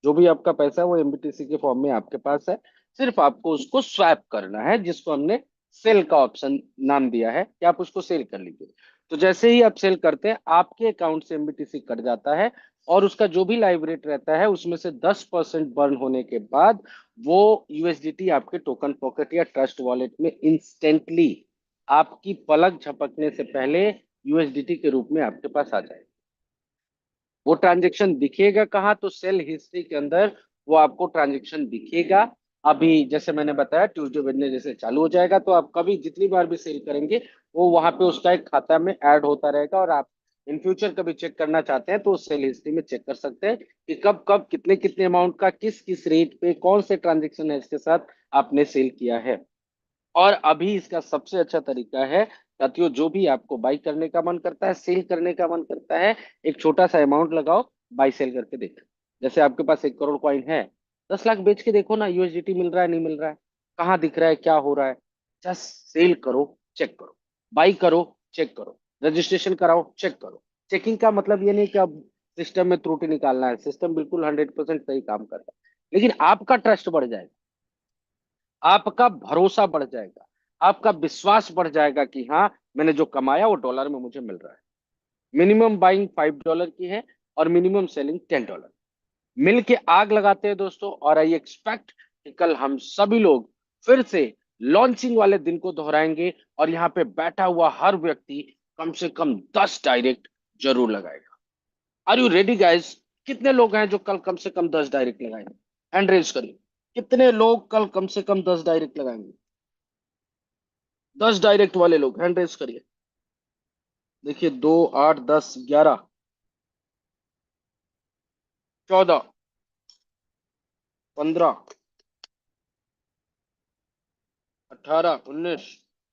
जो भी आपका पैसा है वो एमबीटीसी के फॉर्म में आपके पास है, सिर्फ आपको उसको स्वैप करना है, जिसको हमने सेल का ऑप्शन नाम दिया है कि आप उसको सेल कर लीजिए। तो जैसे ही आप सेल करते हैं, आपके अकाउंट से एमबीटीसी कट जाता है, और उसका जो भी लाइव रेट रहता है उसमें से 10% बर्न होने के बाद वो यूएसडीटी आपके टोकन पॉकेट या ट्रस्ट वॉलेट में इंस्टेंटली, आपकी पलक झपकने से पहले, यूएसडीटी के रूप में आपके पास आ जाएगा। वो ट्रांजेक्शन दिखेगा कहाँ? तो सेल हिस्ट्री के अंदर वो आपको ट्रांजेक्शन दिखेगा। अभी जैसे मैंने बताया, ट्यूसडे वेडनेसडे जैसे चालू हो जाएगा, तो आप कभी जितनी बार भी सेल करेंगे वो वहां पे उसका एक खाता में ऐड होता रहेगा, और आप इन फ्यूचर कभी चेक करना चाहते हैं तो सेल हिस्ट्री में चेक कर सकते हैं कि कब कब कितने कितने अमाउंट का किस किस रेट पे कौन से ट्रांजेक्शन है इसके साथ आपने सेल किया है। और अभी इसका सबसे अच्छा तरीका है साथियों, जो भी आपको बाई करने का मन करता है, सेल करने का मन करता है, एक छोटा सा अमाउंट लगाओ, बाई सेल करके देखो। जैसे आपके पास 1 करोड़ कॉइन है, 10 लाख बेच के देखो ना, यूएसडीटी मिल रहा है नहीं मिल रहा है, कहाँ दिख रहा है, क्या हो रहा है। जस्ट सेल करो, चेक करो, बाई करो, चेक करो, रजिस्ट्रेशन कराओ, चेक करो। चेकिंग का मतलब ये नहीं कि अब सिस्टम में त्रुटि निकालना है, सिस्टम बिल्कुल 100% सही काम कर रहा है, लेकिन आपका ट्रस्ट बढ़ जाएगा, आपका भरोसा बढ़ जाएगा, आपका विश्वास बढ़ जाएगा कि हाँ, मैंने जो कमाया वो डॉलर में मुझे मिल रहा है। मिनिमम बाइंग $5 की है और मिनिमम सेलिंग $10। मिल के आग लगाते हैं दोस्तों, और आई एक्सपेक्ट कि कल हम सभी लोग फिर से लॉन्चिंग वाले दिन को दोहराएंगे, और यहाँ पे बैठा हुआ हर व्यक्ति कम से कम 10 डायरेक्ट जरूर लगाएगा। Are you ready guys? कितने लोग हैं जो कल कम से कम 10 डायरेक्ट लगाएंगे? हैंड रेज करिए। कितने लोग कल कम से कम 10 डायरेक्ट लगाएंगे? 10 डायरेक्ट वाले लोग हैंड रेज करिए। देखिए, 2, 8, 10, 11, 14, 15, 18, 19,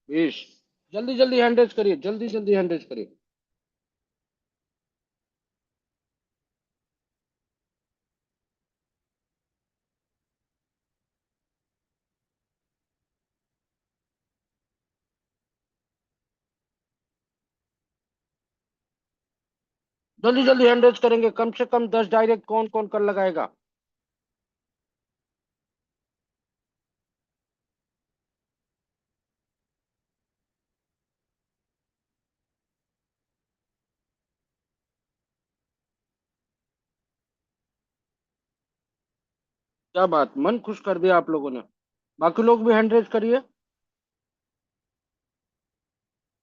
20। जल्दी जल्दी हैंड रेज करिए, जल्दी जल्दी हैंड रेज करिए। जल्दी जल्दी हैंड रेज करेंगे, कम से कम 10 डायरेक्ट कौन कौन कर लगाएगा? क्या बात, मन खुश कर दिया आप लोगों ने। बाकी लोग भी हैंड रेज करिए,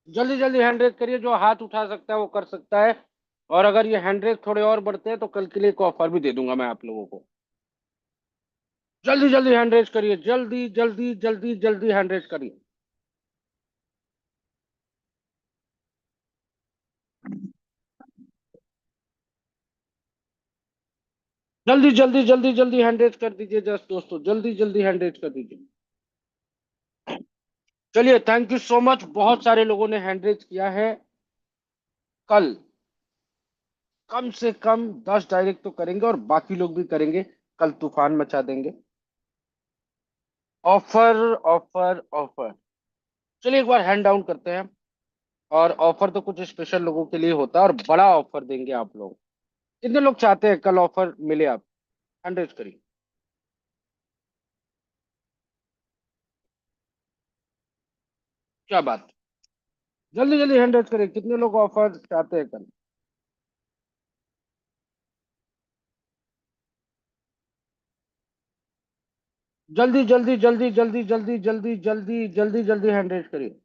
जल्दी जल्दी हैंड रेज करिए। जो हाथ उठा सकता है वो कर सकता है। और अगर ये हैंड रेज थोड़े और बढ़ते हैं तो कल के लिए एक ऑफर भी दे दूंगा मैं आप लोगों को। जल्दी जल्दी हैंड रेज करिए, जल्दी जल्दी जल्दी जल्दी हैंड रेज करिए। जल्दी जल्दी जल्दी जल्दी हैंड रेज कर दीजिए, जस्ट दोस्तों जल्दी जल्दी हैंड रेज कर दीजिए। चलिए, थैंक यू सो मच, बहुत सारे लोगों ने हैंड रेज किया है। कल कम से कम 10 डायरेक्ट तो करेंगे, और बाकी लोग भी करेंगे। कल तूफान मचा देंगे। Offer offer offer. चलिए एक बार हैंड डाउन करते हैं। और ऑफर तो कुछ स्पेशल लोगों के लिए होता है, और बड़ा ऑफर देंगे आप लोग। कितने लोग चाहते हैं कल ऑफर मिले? आप हैंड रेज करिए। क्या बात, जल्दी जल्दी हैंड रेज करिए, कितने लोग ऑफर चाहते हैं कल? जल्दी जल्दी जल्दी जल्दी जल्दी जल्दी जल्दी जल्दी जल्दी हैंड रेज करिए।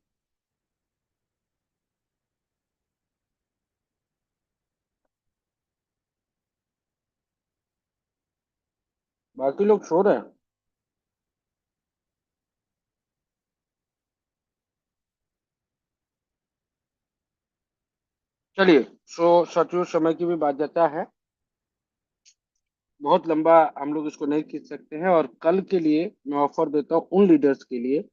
बाकी लोग सो रहे हैं। चलिए, सचिव समय की भी बात जाता है, बहुत लंबा हम लोग इसको नहीं खींच सकते हैं, और कल के लिए मैं ऑफर देता हूँ उन लीडर्स के लिए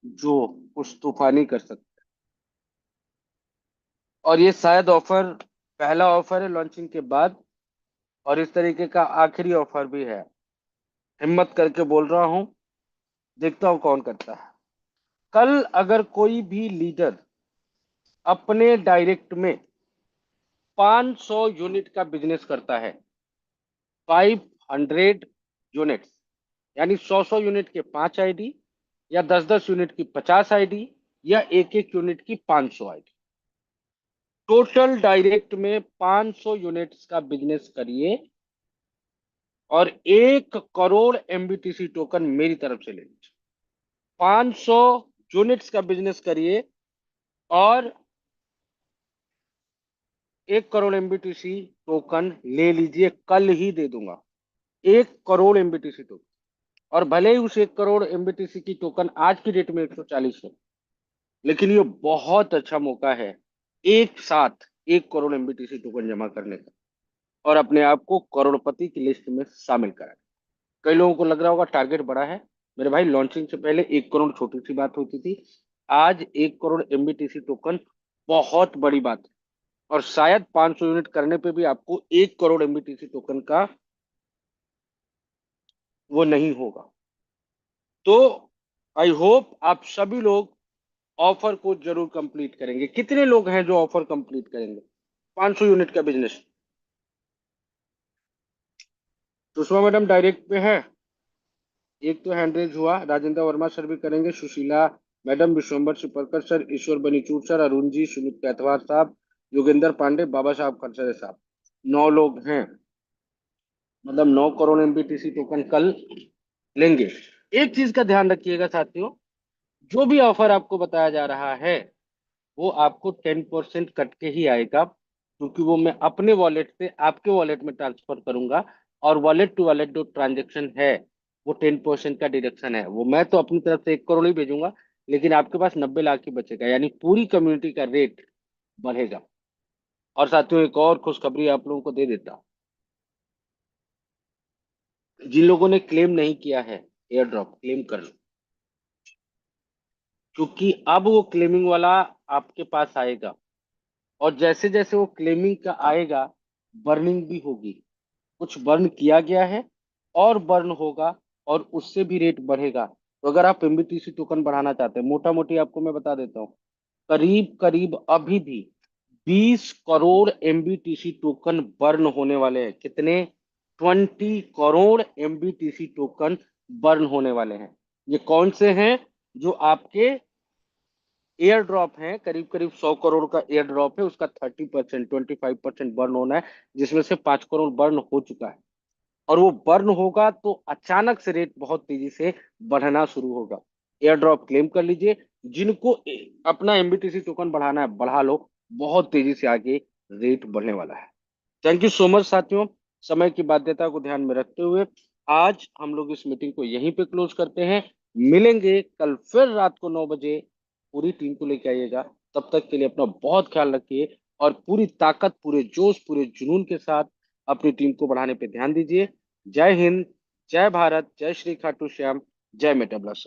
जो कुछ तूफानी कर सकते हैं। और ये शायद ऑफर पहला ऑफर है लॉन्चिंग के बाद, और इस तरीके का आखिरी ऑफर भी है। हिम्मत करके बोल रहा हूँ, देखता हूँ कौन करता है। कल अगर कोई भी लीडर अपने डायरेक्ट में 500 यूनिट का बिजनेस करता है, 500 यूनिट्स, यानी 100 यूनिट के 5 आईडी, या 10 यूनिट की 50 आईडी, या एक यूनिट की 500 आईडी, टोटल डायरेक्ट में 500 यूनिट्स का बिजनेस करिए और 1 करोड़ एमबीटीसी टोकन मेरी तरफ से ले लीजिए। 500 यूनिट्स का बिजनेस करिए और 1 करोड़ एमबीटीसी टोकन ले लीजिए, कल ही दे दूंगा 1 करोड़ एमबीटीसी टोकन। और भले ही उस 1 करोड़ एमबीटीसी की टोकन आज की डेट में 140 है, लेकिन ये बहुत अच्छा मौका है एक साथ 1 करोड़ एमबीटीसी टोकन जमा करने का और अपने आप को करोड़पति की लिस्ट में शामिल कराना। कई लोगों को लग रहा होगा टारगेट बड़ा है, मेरे भाई लॉन्चिंग से पहले 1 करोड़ छोटी सी बात होती थी, आज 1 करोड़ एमबीटीसी टोकन बहुत बड़ी बात है। और शायद 500 यूनिट करने पे भी आपको 1 करोड़ एमबीटीसी टोकन का वो नहीं होगा। तो आई होप आप सभी लोग ऑफर को जरूर कंप्लीट करेंगे। कितने लोग हैं जो ऑफर कंप्लीट करेंगे 500 यूनिट का बिजनेस? सुषमा मैडम डायरेक्ट पे है, एक तो हैंडरेज हुआ। राजेंद्र वर्मा सर भी करेंगे, सुशीला मैडम, विश्वम्बर सिपरकर सर, ईश्वर बनीचूर सर, अरुण जी, सुमित कैथवार साहब, योगेंद्र पांडे, बाबा साहब खरसरे साहब, 9 लोग हैं। मतलब 9 करोड़ एमबीटीसी टोकन कल लेंगे। एक चीज का ध्यान रखिएगा साथियों, जो भी ऑफर आपको बताया जा रहा है वो आपको 10% कट के ही आएगा, क्योंकि वो मैं अपने वॉलेट से आपके वॉलेट में ट्रांसफर करूंगा, और वॉलेट टू वॉलेट जो ट्रांजेक्शन है वो 10% का डिडक्शन है। वो मैं तो अपनी तरफ से 1 करोड़ ही भेजूंगा, लेकिन आपके पास 90 लाख ही बचेगा, यानी पूरी कम्युनिटी का रेट बढ़ेगा। और साथियों एक और खुशखबरी आप लोगों को दे देता हूं, जिन लोगों ने क्लेम नहीं किया है एयर ड्रॉप, क्लेम कर लो, क्योंकि अब वो क्लेमिंग वाला आपके पास आएगा, और जैसे जैसे वो क्लेमिंग का आएगा बर्निंग भी होगी। कुछ बर्न किया गया है और बर्न होगा, और उससे भी रेट बढ़ेगा। तो अगर आप एमबीटीसी टोकन बढ़ाना चाहते हैं, मोटा मोटी आपको मैं बता देता हूँ, करीब करीब अभी भी 20 करोड़ एमबीटीसी टोकन बर्न होने वाले हैं। कितने? 20 करोड़ एमबीटीसी टोकन बर्न होने वाले हैं। ये कौन से हैं? जो आपके एयर ड्रॉप है, करीब करीब 100 करोड़ का एयर ड्रॉप है, उसका 30%, 25% बर्न होना है, जिसमें से 5 करोड़ बर्न हो चुका है। और वो बर्न होगा तो अचानक से रेट बहुत तेजी से बढ़ना शुरू होगा। एयर ड्रॉप क्लेम कर लीजिए, जिनको अपना एमबीटीसी टोकन बढ़ाना है बढ़ा लो, बहुत तेजी से आगे रेट बढ़ने वाला है। थैंक यू सो मच साथियों, समय की बाध्यता को ध्यान में रखते हुए आज हम लोग इस मीटिंग को यहीं पे क्लोज करते हैं। मिलेंगे कल फिर रात को 9 बजे, पूरी टीम को लेके आइएगा। तब तक के लिए अपना बहुत ख्याल रखिए और पूरी ताकत, पूरे जोश, पूरे जुनून के साथ अपनी टीम को बढ़ाने पे ध्यान दीजिए। जय हिंद, जय भारत, जय श्री खाटू श्याम, जय मेटा ब्लॉसम।